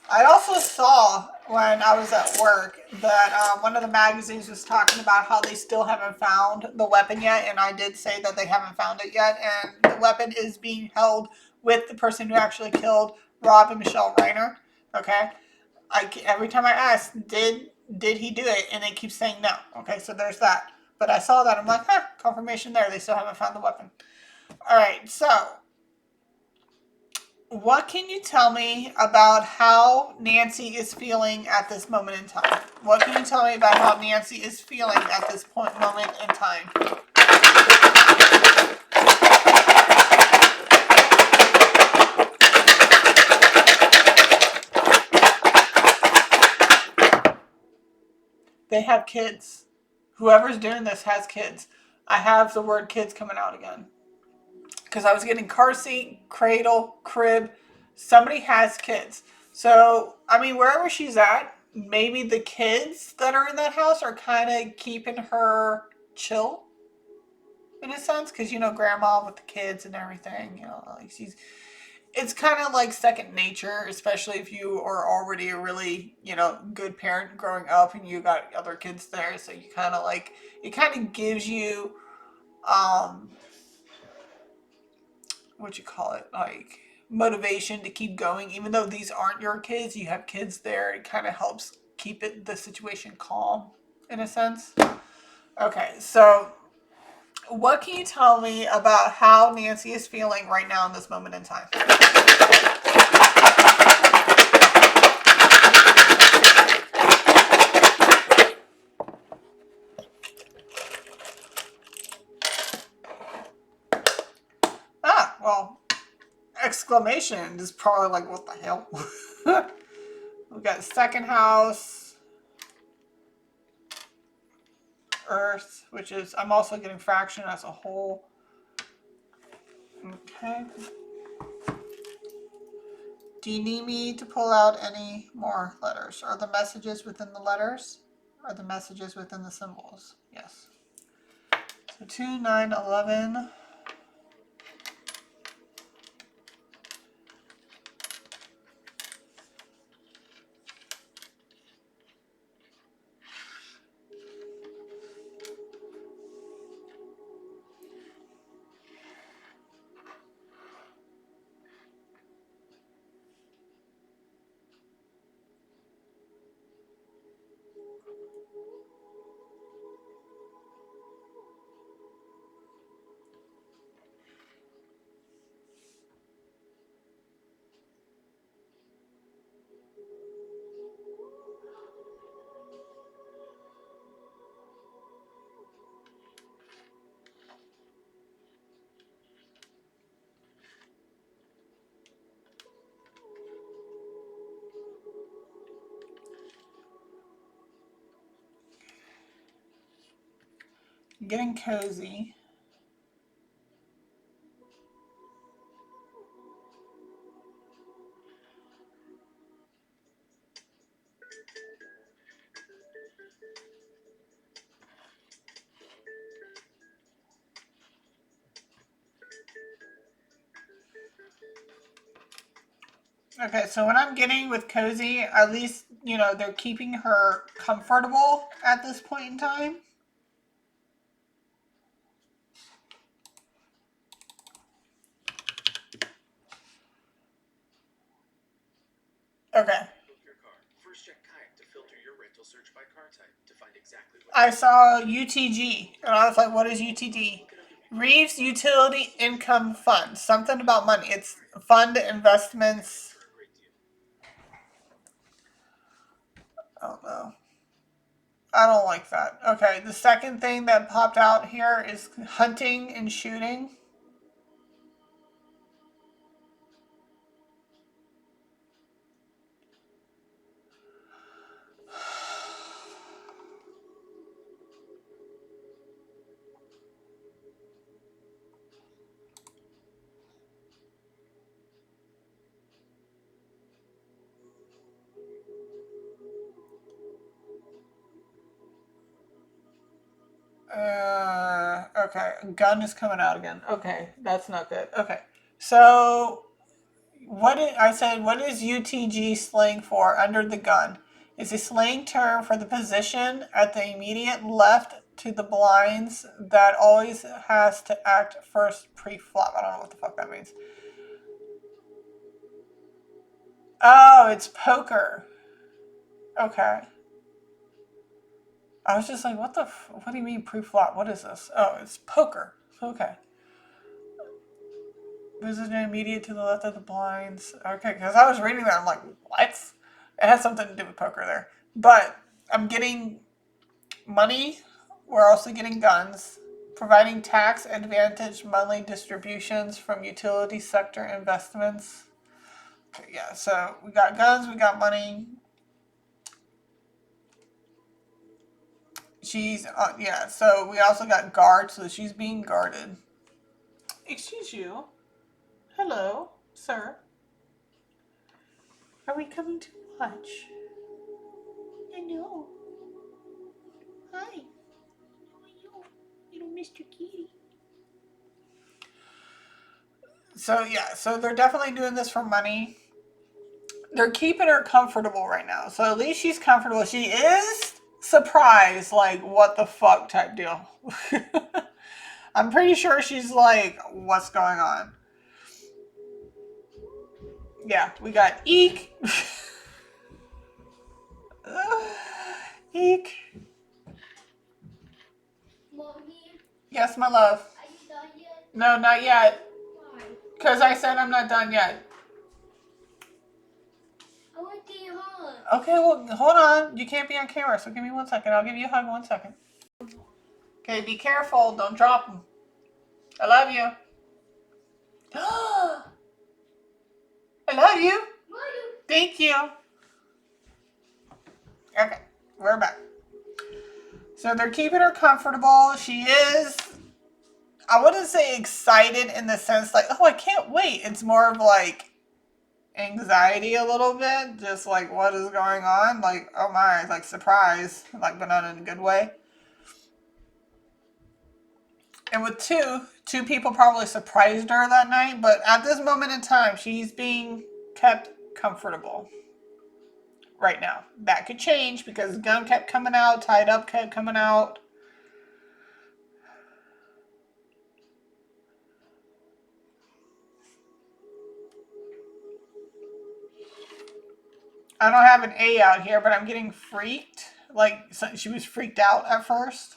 I also saw when I was at work that one of the magazines was talking about how they still haven't found the weapon yet, and I did say that they haven't found it yet, and the weapon is being held with the person who actually killed Rob and Michelle Reiner. Okay, every time I asked, did did he do it? And they keep saying no. Okay, so there's that. But I saw that. I'm like, huh, confirmation there. They still haven't found the weapon. All right, so what can you tell me about how Nancy is feeling at this moment in time? What can you tell me about how Nancy is feeling at this moment in time? They have kids. Whoever's doing this has kids. I have the word kids coming out again. Because I was getting car seat, cradle, crib. Somebody has kids. So, I mean, wherever she's at, maybe the kids that are in that house are kind of keeping her chill in a sense. Because, you know, grandma with the kids and everything, you know, like it's kind of like second nature, especially if you are already a really, you know, good parent growing up and you got other kids there. So you kind of like, it kind of gives you, um, what you call it, like motivation to keep going. Even though these aren't your kids, you have kids there. It kind of helps keep the situation calm in a sense. Okay, so what can you tell me about how Nancy is feeling right now in this moment in time? Ah, well, exclamation is probably like, what the hell? We got second house, Earth, which is, I'm also getting fraction as a whole. Okay. Do you need me to pull out any more letters? Are the messages within the letters? Are the messages within the symbols? Yes. So 2, 9, 11. Getting cozy. Okay, so what I'm getting with cozy, at least, you know, they're keeping her comfortable at this point in time. Okay. I saw UTG, and I was like, what is UTD? Reeves Utility Income Fund. Something about money. It's fund investments. Oh no. I don't like that. Okay, the second thing that popped out here is hunting and shooting. Okay, gun is coming out again. Okay, that's not good. Okay, so I said, what is UTG slang for under the gun? It's a slang term for the position at the immediate left to the blinds that always has to act first pre-flop. I don't know what the fuck that means. Oh, it's poker. Okay. I was just like, what do you mean pre-flop? What is this? Oh, it's poker. Okay. Visiting immediate to the left of the blinds. Okay, because I was reading that, I'm like, what? It has something to do with poker there. But I'm getting money. We're also getting guns. Providing tax advantage monthly distributions from utility sector investments. Okay, yeah, so we got guns, we got money. She's, yeah, so we also got guards, so she's being guarded. Excuse you. Hello, sir. Are we coming to watch? I know. Hi. How are you, little Mr. Kitty? So yeah, so they're definitely doing this for money. They're keeping her comfortable right now. So at least she's comfortable. She is surprised, like, what the fuck type deal. I'm pretty sure she's like, what's going on? Yeah, we got eek. Eek. Mommy, Yes, my love. are you done yet? No, not yet. Why? Because I said I'm not done yet. I want to get home. Okay, well, hold on. You can't be on camera, so give me 1 second. I'll give you a hug 1 second. Okay, be careful. Don't drop them. I love you. I love you. Thank you. Okay, we're back. So they're keeping her comfortable. She is, I wouldn't say excited in the sense like, oh, I can't wait. It's more of like anxiety a little bit. Just like, what is going on? Like, oh my, like surprise. Like, but not in a good way. And with two people probably surprised her that night. But at this moment in time, she's being kept comfortable right now. That could change because the gun kept coming out, tied up kept coming out. I don't have an A out here, but I'm getting freaked. Like, she was freaked out at first.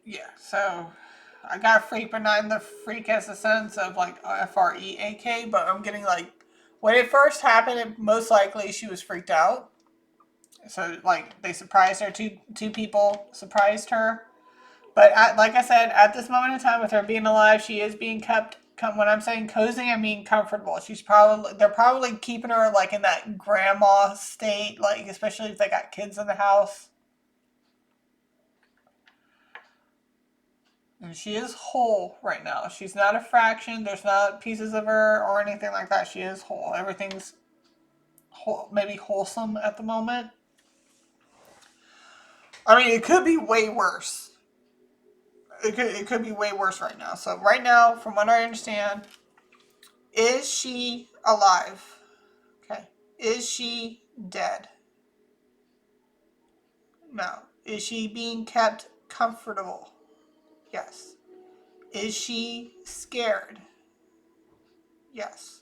Yeah, so I got freaked, but not in the freak as a sense of like F-R-E-A-K, but I'm getting like, when it first happened, most likely she was freaked out. So like they surprised her, two people surprised her. But like I said, at this moment in time, with her being alive, she is being kept. When I'm saying cozy, I mean comfortable. They're probably keeping her like in that grandma state, like especially if they got kids in the house. And she is whole right now. She's not a fraction. There's not pieces of her or anything like that. She is whole. Everything's maybe wholesome at the moment. I mean, it could be way worse. It could be way worse right now. So right now, from what I understand, is she alive? Okay. Is she dead? No. Is she being kept comfortable? Yes. Is she scared? Yes.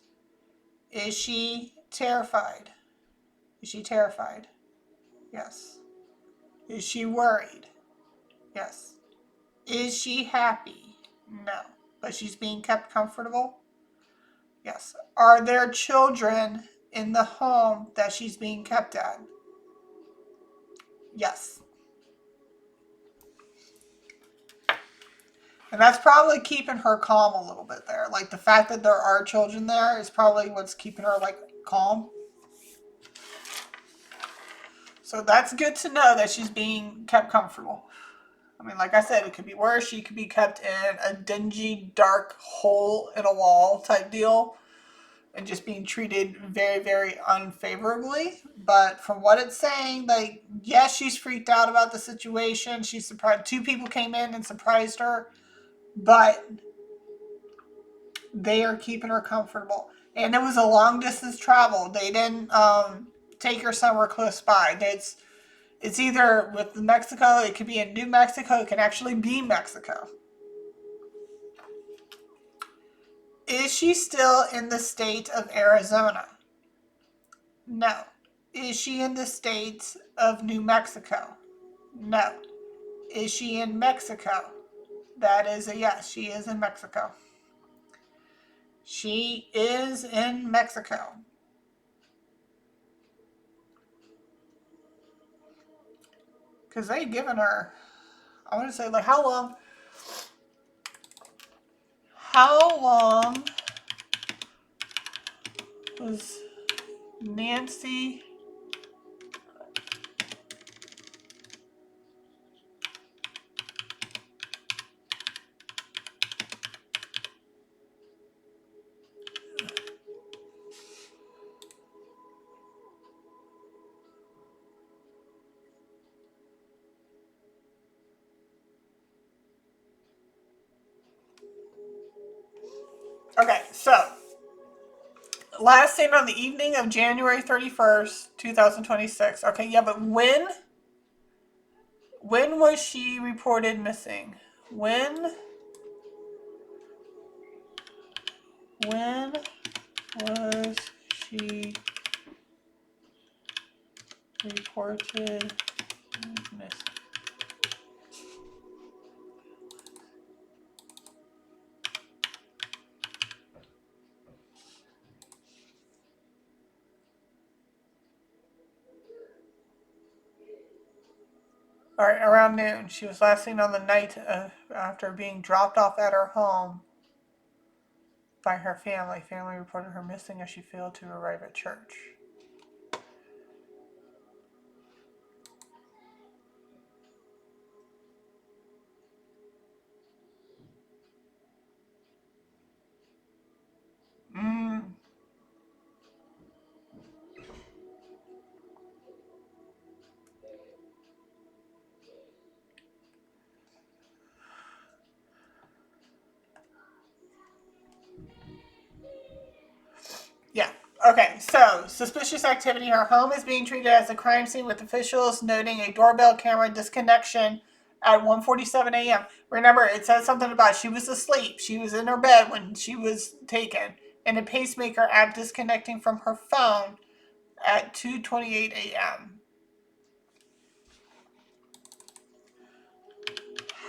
Is she terrified? Is she terrified? Yes. Is she worried? Yes. Is she happy? No. But she's being kept comfortable? Yes. Are there children in the home that she's being kept at? Yes. And that's probably keeping her calm a little bit there. Like the fact that there are children there is probably what's keeping her like calm. So that's good to know that she's being kept comfortable. I mean, like I said, it could be worse. She could be kept in a dingy, dark hole in a wall type deal and just being treated very, very unfavorably. But from what it's saying, like, yes, she's freaked out about the situation. She's surprised. 2 people came in and surprised her, but they are keeping her comfortable. And it was a long distance travel. They didn't take her somewhere close by. It's either with Mexico, it could be in New Mexico, it can actually be Mexico. Is she still in the state of Arizona? No. Is she in the state of New Mexico? No. Is she in Mexico? That is a yes. She is in Mexico. She is in Mexico. Because they've given her, I want to say, like, how long was Nancy Okay, so last seen on the evening of January 31st, 2026. Okay, yeah, but when was she reported missing? When was she reported missing? All right, around noon. She was last seen on the night after being dropped off at her home by her family. Family reported her missing as she failed to arrive at church. Mm. Yeah. Okay, so suspicious activity in her home is being treated as a crime scene with officials noting a doorbell camera disconnection at 1:47 a.m. Remember, it says something about she was asleep. She was in her bed when she was taken. And a pacemaker app disconnecting from her phone at 2:28 a.m.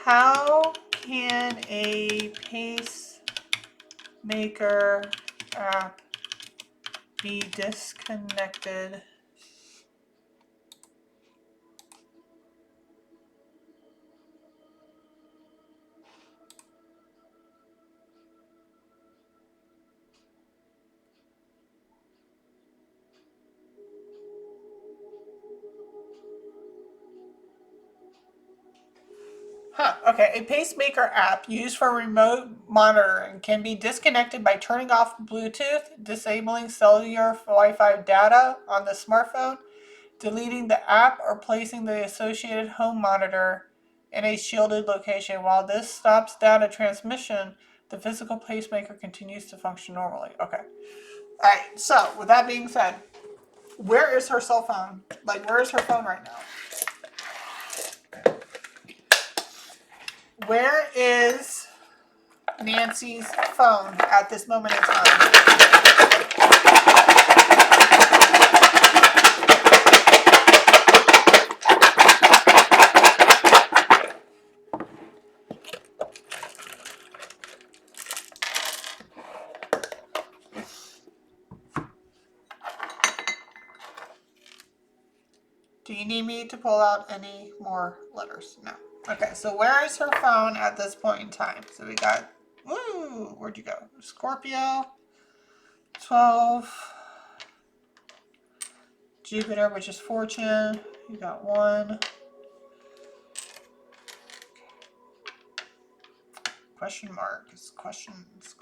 How can a pacemaker app be disconnected? Huh, okay. A pacemaker app used for remote monitoring can be disconnected by turning off Bluetooth, disabling cellular Wi-Fi data on the smartphone, deleting the app, or placing the associated home monitor in a shielded location. While this stops data transmission, the physical pacemaker continues to function normally. Okay. All right. So, with that being said, where is her cell phone? Like, where is her phone right now? Where is Nancy's phone at this moment in time? Do you need me to pull out any more letters? No. Okay, so where is her phone at this point in time? So we got, woo, where'd you go? Scorpio, 12, Jupiter, which is fortune. You got 1. Question mark is questions.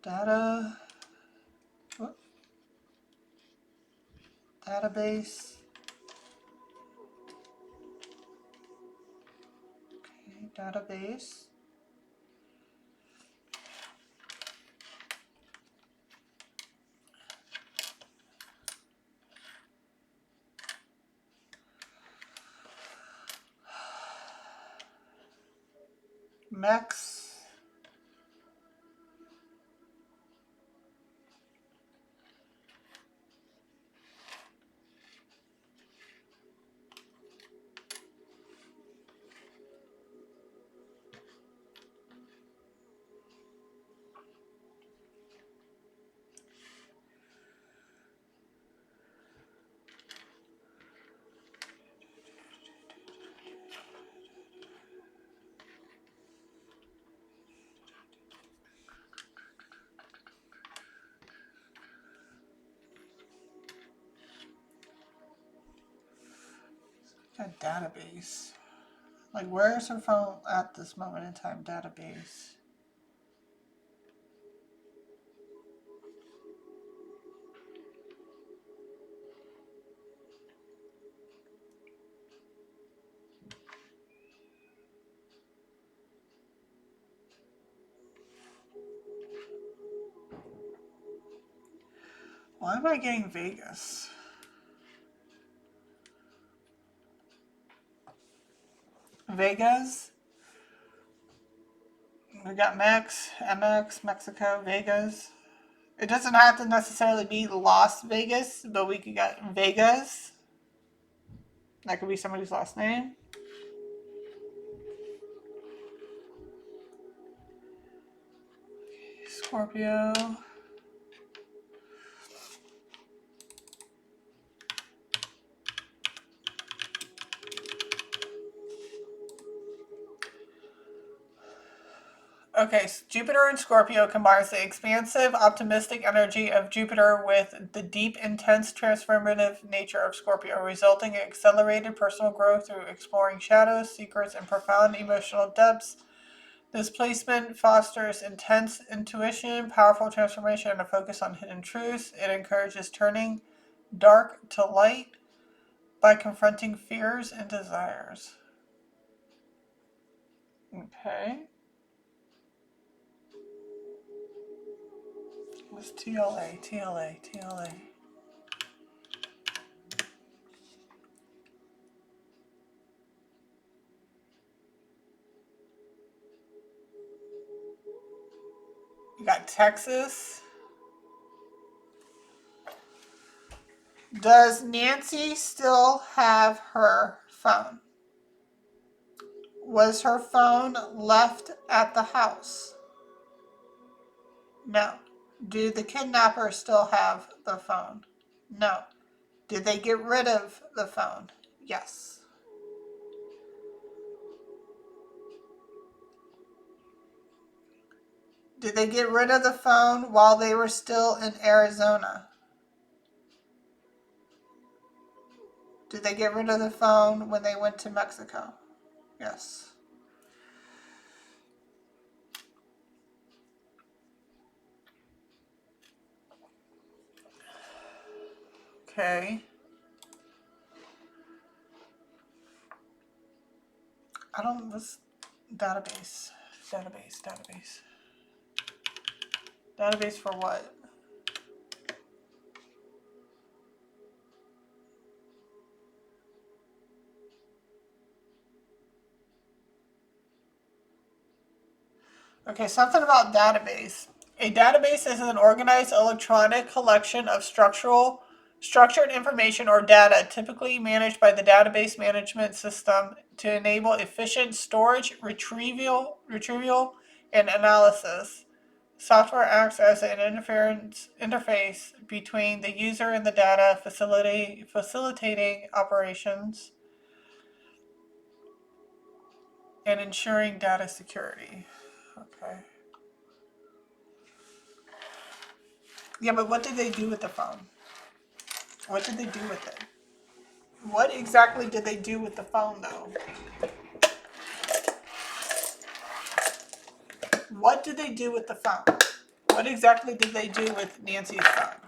Data, whoop, database. Okay, database. Mex. A database. Like, where's her phone at this moment in time? Database. Why am I getting Vegas? Vegas. We got Mex, MX, Mexico, Vegas. It doesn't have to necessarily be Las Vegas, but we could get Vegas. That could be somebody's last name. Scorpio. Okay, so Jupiter in Scorpio combines the expansive, optimistic energy of Jupiter with the deep, intense, transformative nature of Scorpio, resulting in accelerated personal growth through exploring shadows, secrets, and profound emotional depths. This placement fosters intense intuition, powerful transformation, and a focus on hidden truths. It encourages turning dark to light by confronting fears and desires. Okay. What's TLA? TLA, TLA. You got Texas. Does Nancy still have her phone? Was her phone left at the house? No. Do the kidnappers still have the phone? No. Did they get rid of the phone? Yes. Did they get rid of the phone while they were still in Arizona? Did they get rid of the phone when they went to Mexico? Yes. Okay. What's database? Database. Database for what? Okay, something about database. A database is an organized electronic collection of structural Structured information or data typically managed by the database management system to enable efficient storage, retrieval, and analysis. Software acts as an interface between the user and the data, facilitating operations and ensuring data security. Okay. Yeah, but what did they do with the phone? What did they do with it? What exactly did they do with the phone, though? What did they do with the phone? What exactly did they do with Nancy's phone?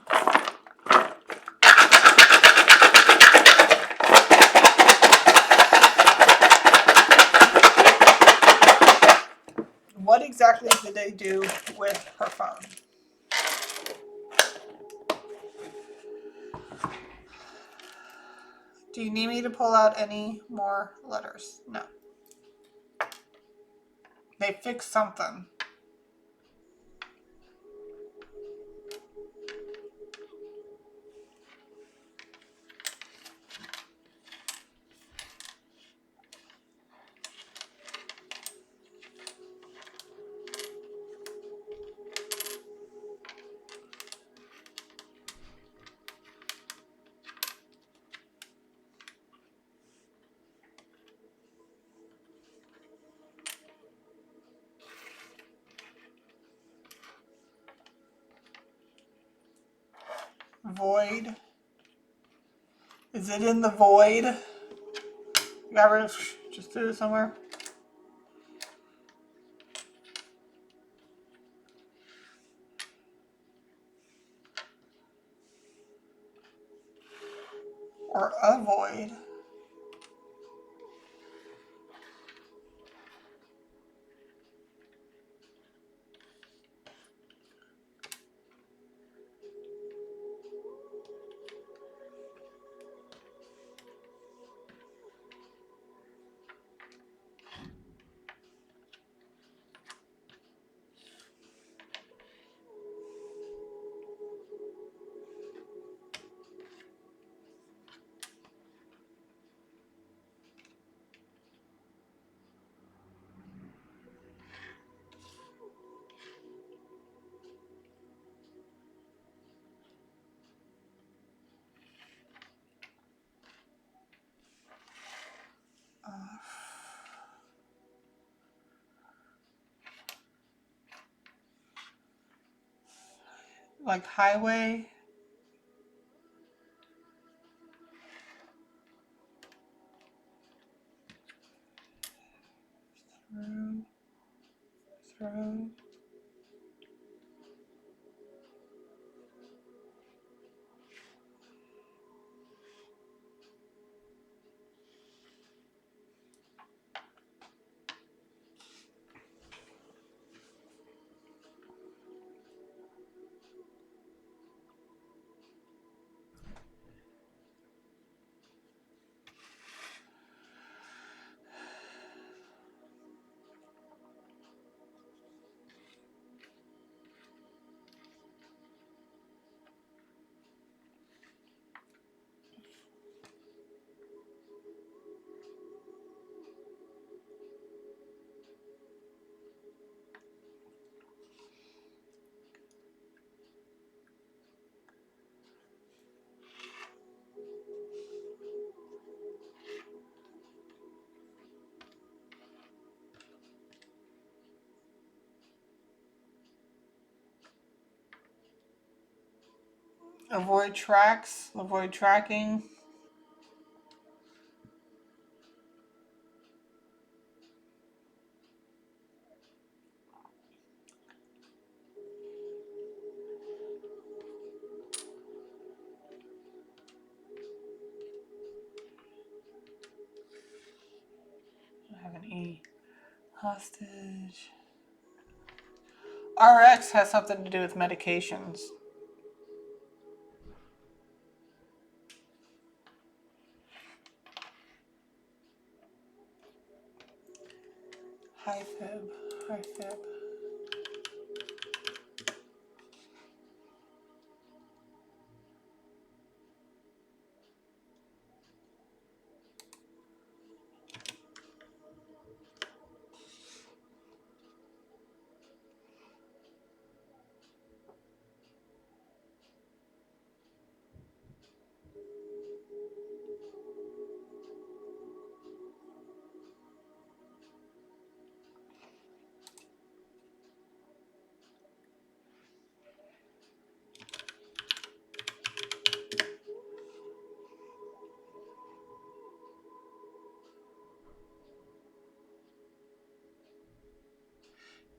What exactly did they do with her phone? Do you need me to pull out any more letters? No. They fixed something. Void. Is it in the void? You got rid of, just threw it somewhere. Or avoid. Like highway. Through. Avoid tracks. Avoid tracking. I have an E. Hostage. RX has something to do with medications. High fib. High fib.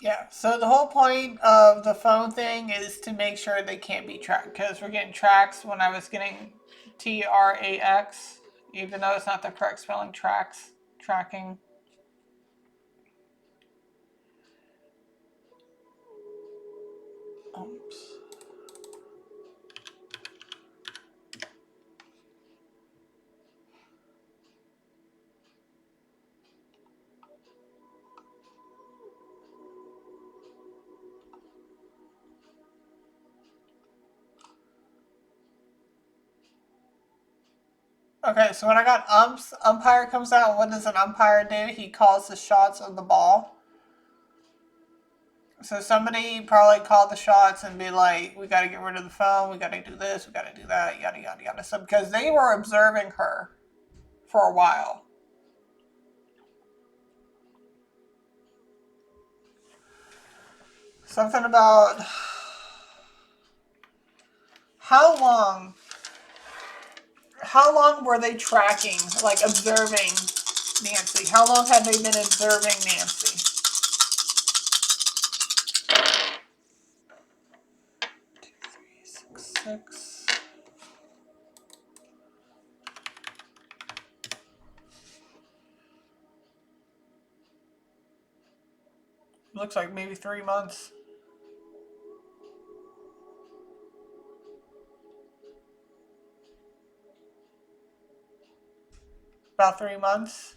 Yeah, so the whole point of the phone thing is to make sure they can't be tracked because we're getting tracks when I was getting TRAX, even though it's not the correct spelling, tracks, tracking. Oops. Okay, so when I got umps, umpire comes out. What does an umpire do? He calls the shots of the ball. So somebody probably called the shots and be like, "We got to get rid of the phone. We got to do this. We got to do that. Yada yada yada." So because they were observing her for a while. Something about how long. How long were they tracking, like observing Nancy? How long had they been observing Nancy? 2, 3, 6, 6. Looks like maybe 3 months. About 3 months.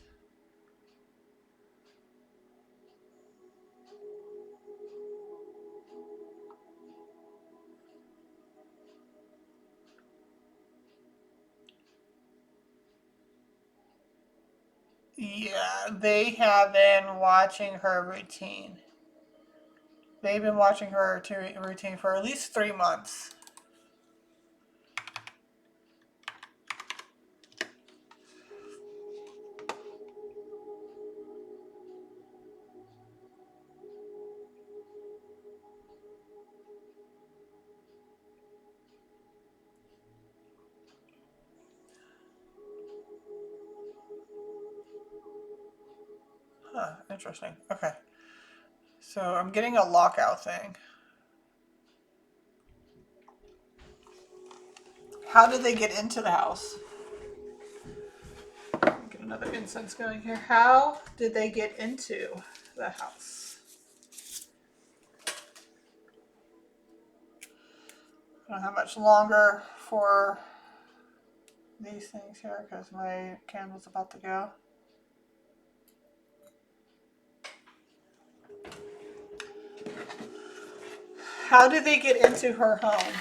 Yeah, they have been watching her routine. They've been watching her routine for at least 3 months. Huh, interesting. Okay. So I'm getting a lockout thing. How did they get into the house? Get another incense going here. How did they get into the house? I don't have much longer for these things here because my candle's about to go. How did they get into her home?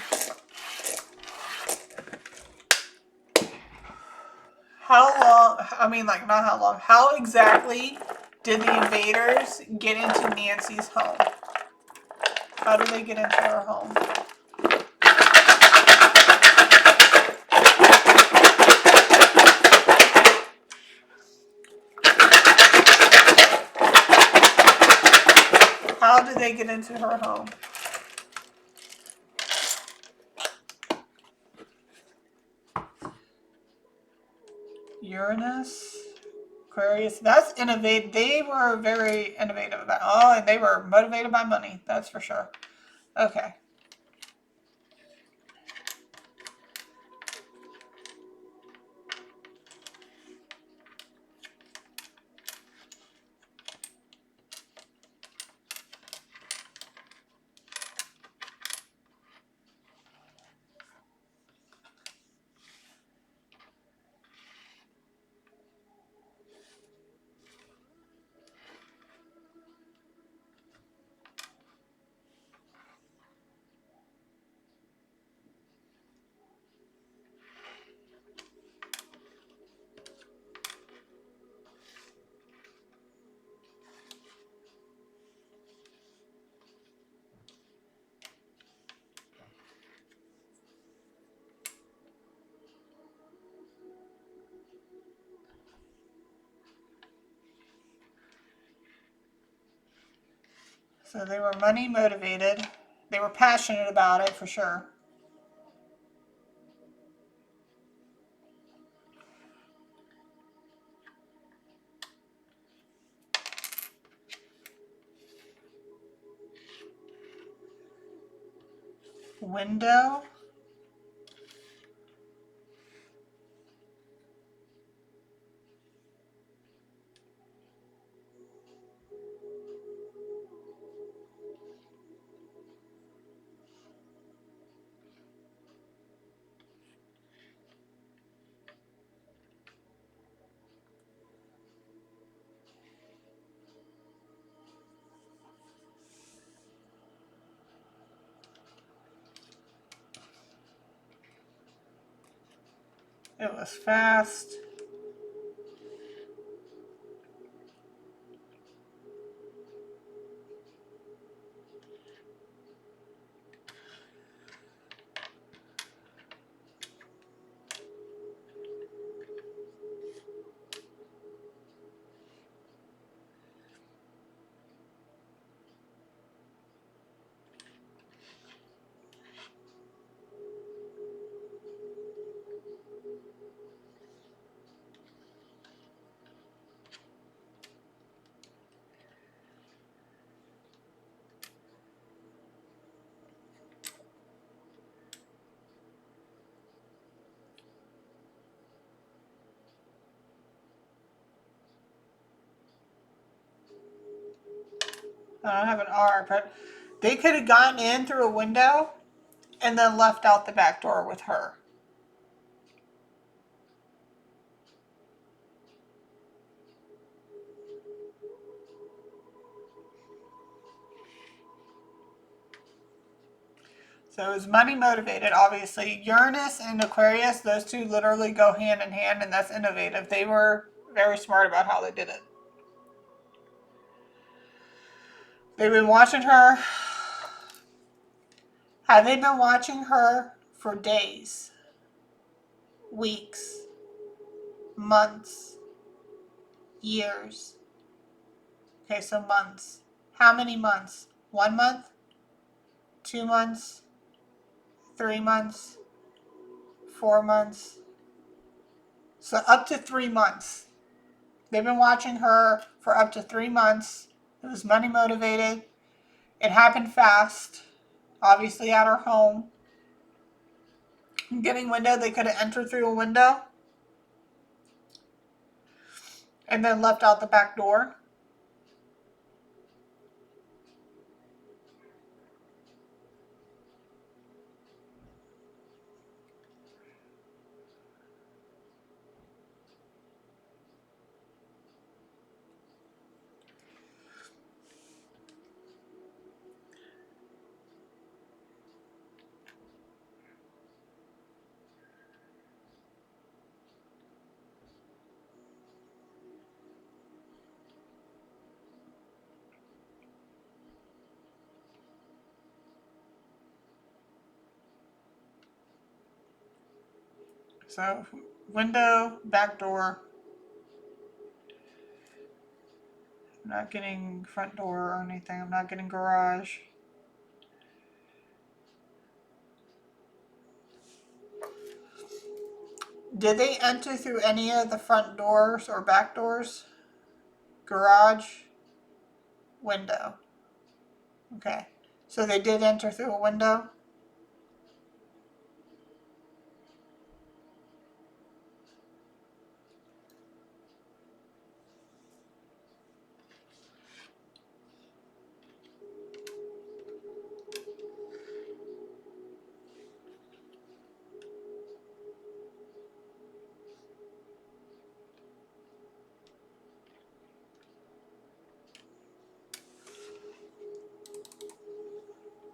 How long, I mean, like, not how long, how exactly did the invaders get into Nancy's home? How did they get into her home? How did they get into her home? Uranus, Aquarius. That's innovative. They were very innovative about. Oh, and they were motivated by money. That's for sure. Okay. So they were money motivated. They were passionate about it for sure. window. It was fast. I don't have an R, but they could have gotten in through a window and then left out the back door with her. So it was money motivated, obviously. Uranus and Aquarius, those two literally go hand in hand, and that's innovative. They were very smart about how they did it. They've been watching her. Have they been watching her for days, weeks, months, years? Okay, so months. How many months? 1 month? 2 months? 3 months? 4 months? So up to 3 months. They've been watching her for up to 3 months. It was money motivated. It happened fast. Obviously at her home. Getting window, they could have entered through a window and then left out the back door. So window, back door. I'm not getting front door or anything. I'm not getting garage. Did they enter through any of the front doors or back doors? Garage, window. Okay. So they did enter through a window?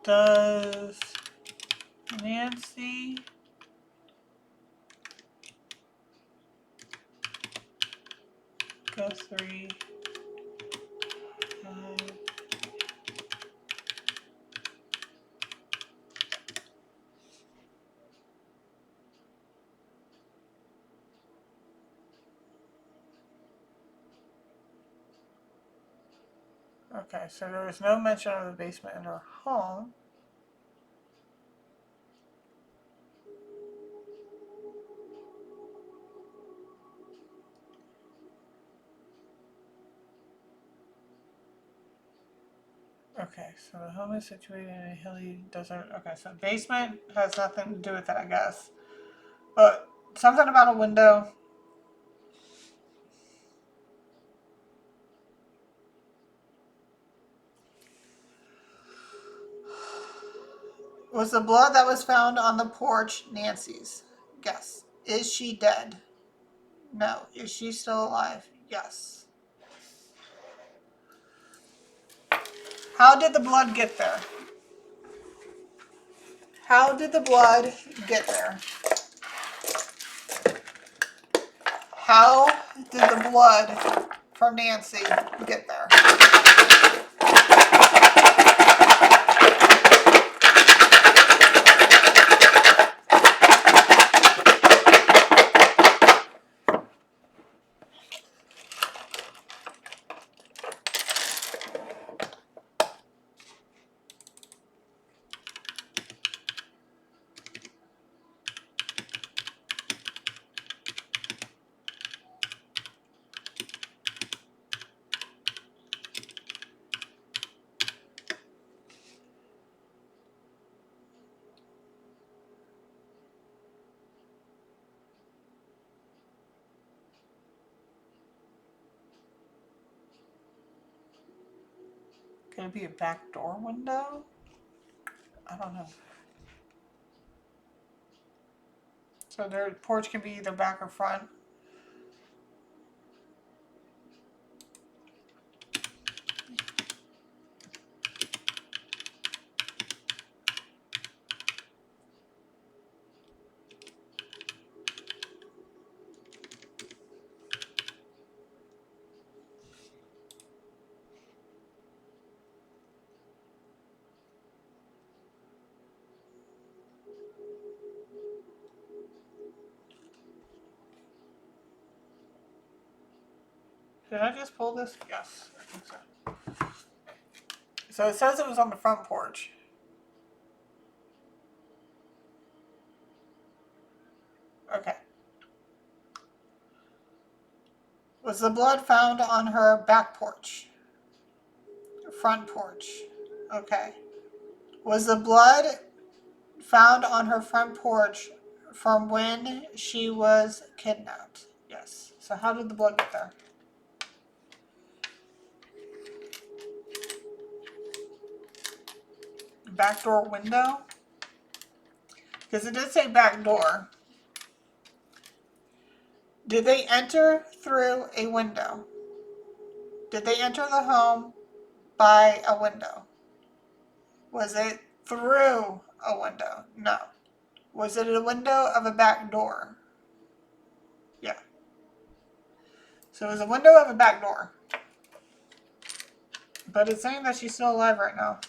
Does Nancy Guthrie have Okay, so there was no mention of the basement in her home. Okay, so the home is situated in a hilly desert. Okay, so basement has nothing to do with it, I guess. But something about a window. Was the blood that was found on the porch Nancy's? Yes. Is she dead? No. Is she still alive? Yes. How did the blood get there? How did the blood get there? How did the blood from Nancy get there? Could it be a back door window? I don't know. So their porch can be either back or front. Did I just pull this? Yes, I think so. So it says it was on the front porch. Okay. Was the blood found on her back porch? Front porch. Okay. Was the blood found on her front porch from when she was kidnapped? Yes. So how did the blood get there? Back door window? Because it did say back door. Did they enter through a window? Did they enter the home by a window? Was it through a window? No. Was it a window of a back door? Yeah. So it was a window of a back door. But it's saying that she's still alive right now.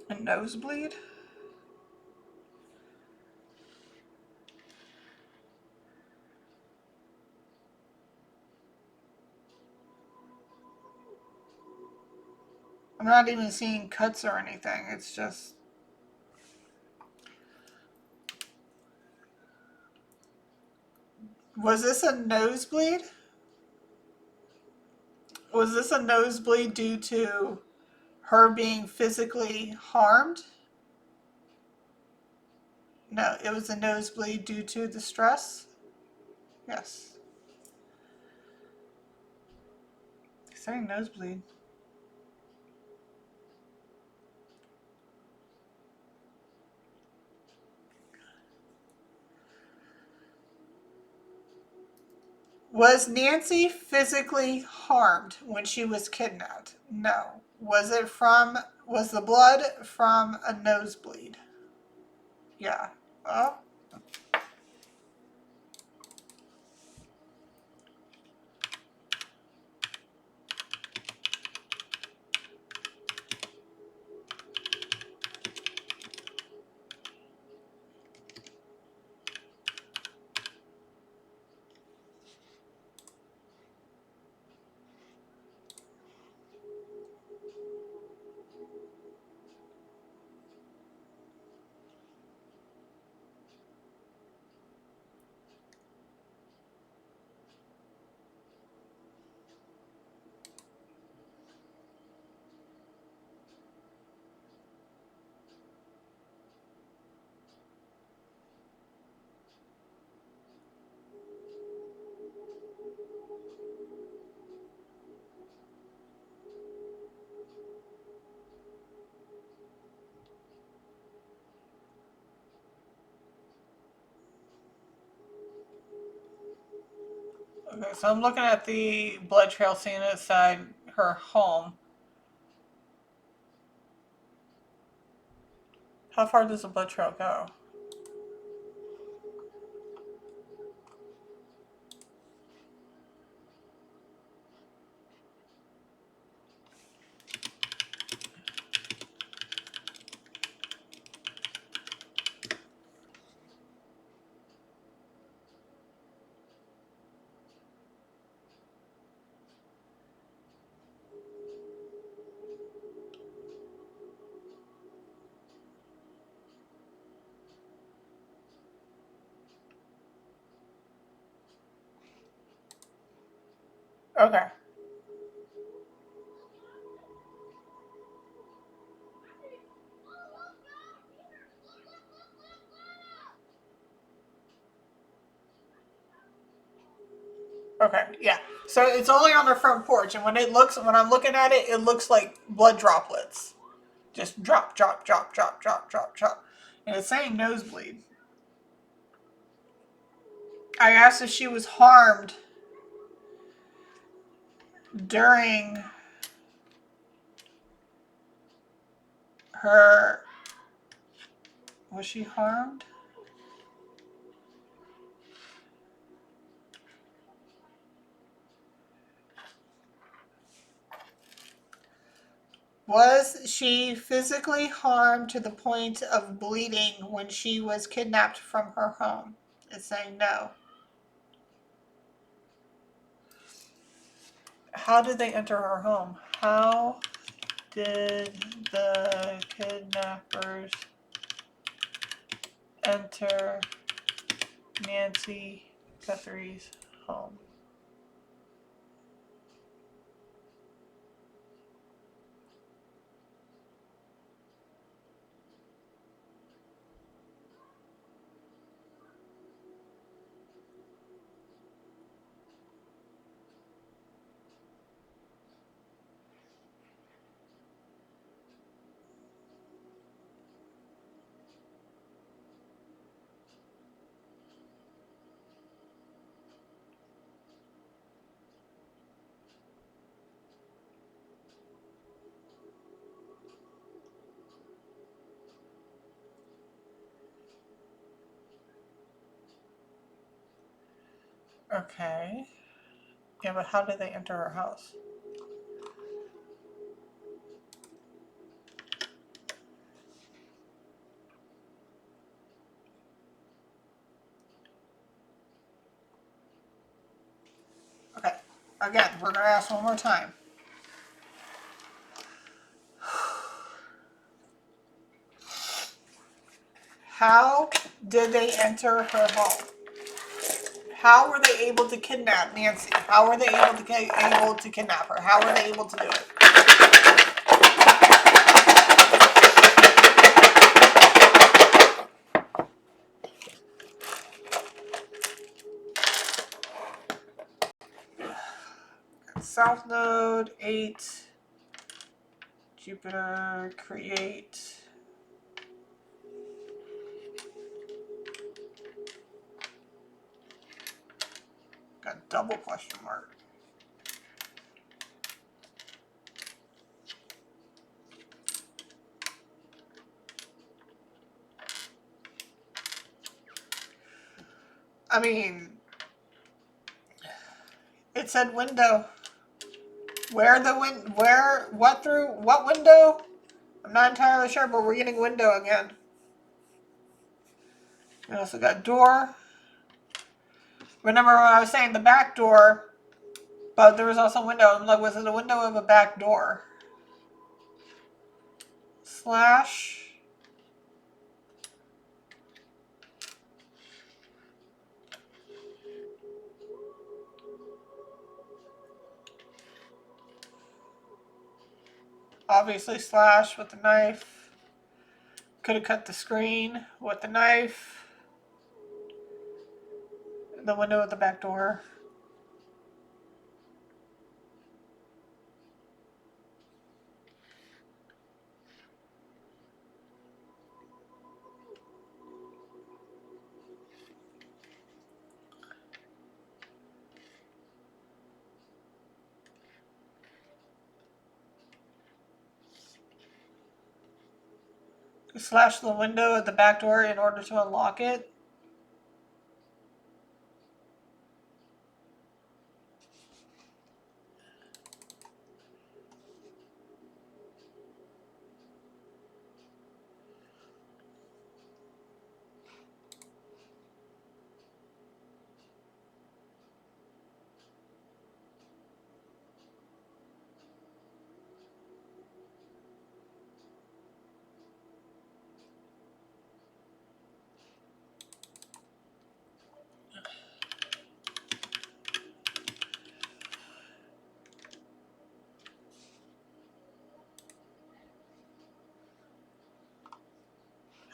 A nosebleed? I'm not even seeing cuts or anything. It's just... Was this a nosebleed? Was this a nosebleed due to her being physically harmed? No, it was a nosebleed due to the stress? Yes. Saying nosebleed. Was Nancy physically harmed when she was kidnapped? No. Was it from Was the blood from a nosebleed? Yeah. Well, okay, so I'm looking at the blood trail seen outside her home. How far does the blood trail go? Okay. Okay, yeah. So it's only on the front porch, and when I'm looking at it, it looks like blood droplets. Just drop, drop, drop, drop, drop, drop, drop. And it's saying nosebleed. I asked if she was harmed during her. Was she harmed? Was she physically harmed to the point of bleeding when she was kidnapped from her home? It's saying no. How did they enter her home? How did the kidnappers enter Nancy Guthrie's home? Okay. Yeah, but how did they enter her house? Okay. Again, we're going to ask one more time. How did they enter her home? How were they able to kidnap Nancy? How were they able to kidnap her? How were they able to do it? South node 8. Jupiter create. Got double question mark. I mean, it said window. What window? I'm not entirely sure, but we're getting window again. We also got door. Remember when I was saying the back door, but there was also a window. I'm like, was it a window of a back door? Slash. Obviously slash with the knife. Could have cut the screen with the knife. The window at the back door. Slash the window at the back door in order to unlock it.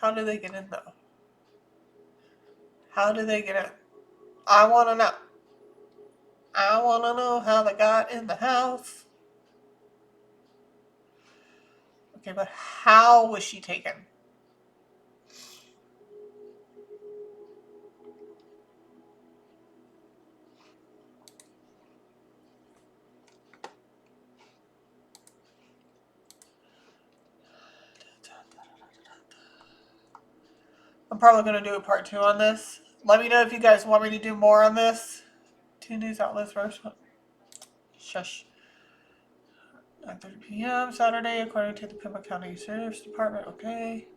How do they get in though? How do they get in? I want to know. I want to know how they got in the house. Okay, but how was she taken? I'm probably going to do a part 2 on this. Let me know if you guys want me to do more on this. 2 news outlets first. Shush. 9:30 p.m. Saturday, according to the Pima County Sheriff's Department. Okay.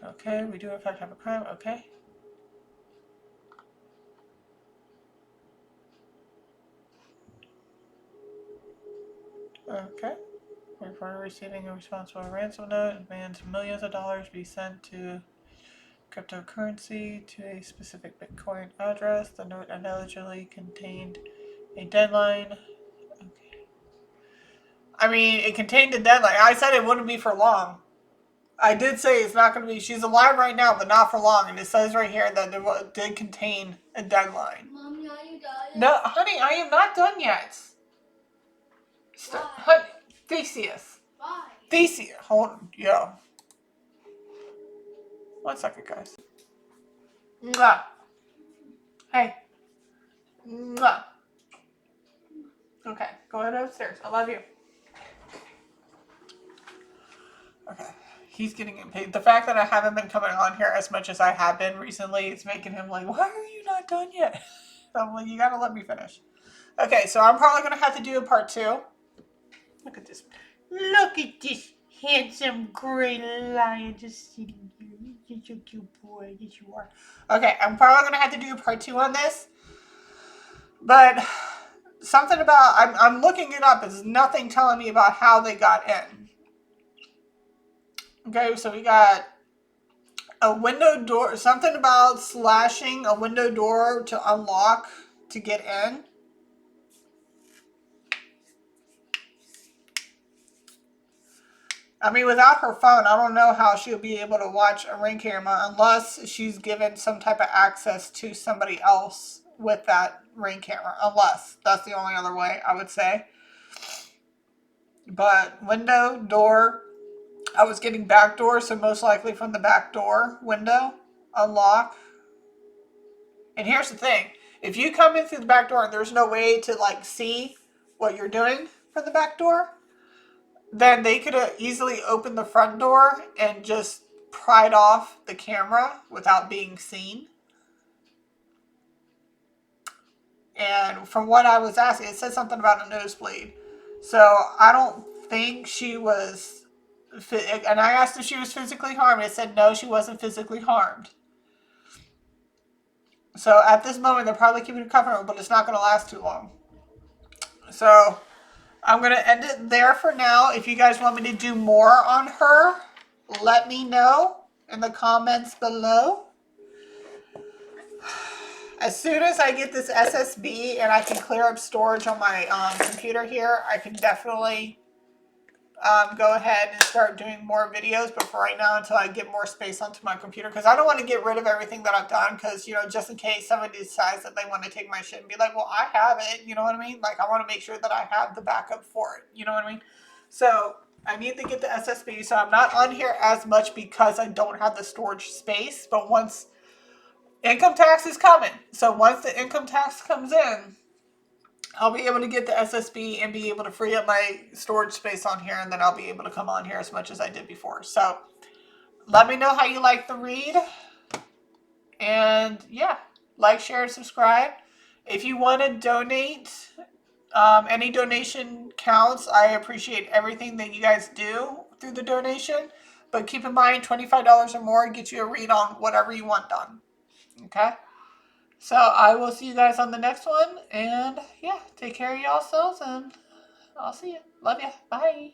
Okay, we do in fact have a crime. Okay. Okay. Reporter receiving a responsible ransom note demands millions of dollars be sent to cryptocurrency to a specific Bitcoin address. The note allegedly contained a deadline. Okay. I mean, it contained a deadline. I said it wouldn't be for long. I did say it's not going to be. She's alive right now, but not for long. And it says right here that it did contain a deadline. Mommy, are you done? No, honey, I am not done yet. Why? Honey, Theseus. Why? Theseus. Hold on. Yo. 1 second, guys. Mwah. Hey. Mwah. Okay, go ahead upstairs. I love you. Okay. He's getting impatient. The fact that I haven't been coming on here as much as I have been recently, it's making him like, why are you not done yet? I'm like, you gotta let me finish. Okay, so I'm probably gonna have to do a part 2. Look at this. Look at this handsome gray lion just sitting here. You're such a cute boy. Yes, you are. Okay, I'm probably gonna have to do a part 2 on this. But something about I'm looking it up. There's nothing telling me about how they got in. Okay, so we got a window door. Something about slashing a window door to unlock to get in. I mean, without her phone, I don't know how she'll be able to watch a Ring camera unless she's given some type of access to somebody else with that Ring camera. Unless that's the only other way, I would say. But window, door, I was getting back door, so most likely from the back door window, unlock. And here's the thing. If you come in through the back door and there's no way to like see what you're doing from the back door, then they could have easily opened the front door and just pried off the camera without being seen. And from what I was asking, it said something about a nosebleed. So I don't think she was. And I asked if she was physically harmed. It said no, she wasn't physically harmed. So at this moment, they're probably keeping her comfortable, but it's not going to last too long. So I'm going to end it there for now. If you guys want me to do more on her, let me know in the comments below. As soon as I get this SSB and I can clear up storage on my computer here, I can definitely go ahead and start doing more videos. But for right now, until I get more space onto my computer, because I don't want to get rid of everything that I've done, because, you know, just in case somebody decides that they want to take my shit and be like, well, I have it, you know what I mean? Like, I want to make sure that I have the backup for it, you know what I mean? So I need to get the SSB, so I'm not on here as much because I don't have the storage space. But once income tax is coming, so once the income tax comes in, I'll be able to get the SSB and be able to free up my storage space on here, and then I'll be able to come on here as much as I did before. So let me know how you like the read. And yeah, like, share, and subscribe. If you want to donate, any donation counts. I appreciate everything that you guys do through the donation. But keep in mind, $25 or more gets you a read on whatever you want done. Okay? So I will see you guys on the next one. And yeah, take care of yourselves, and I'll see you. Love ya. Bye.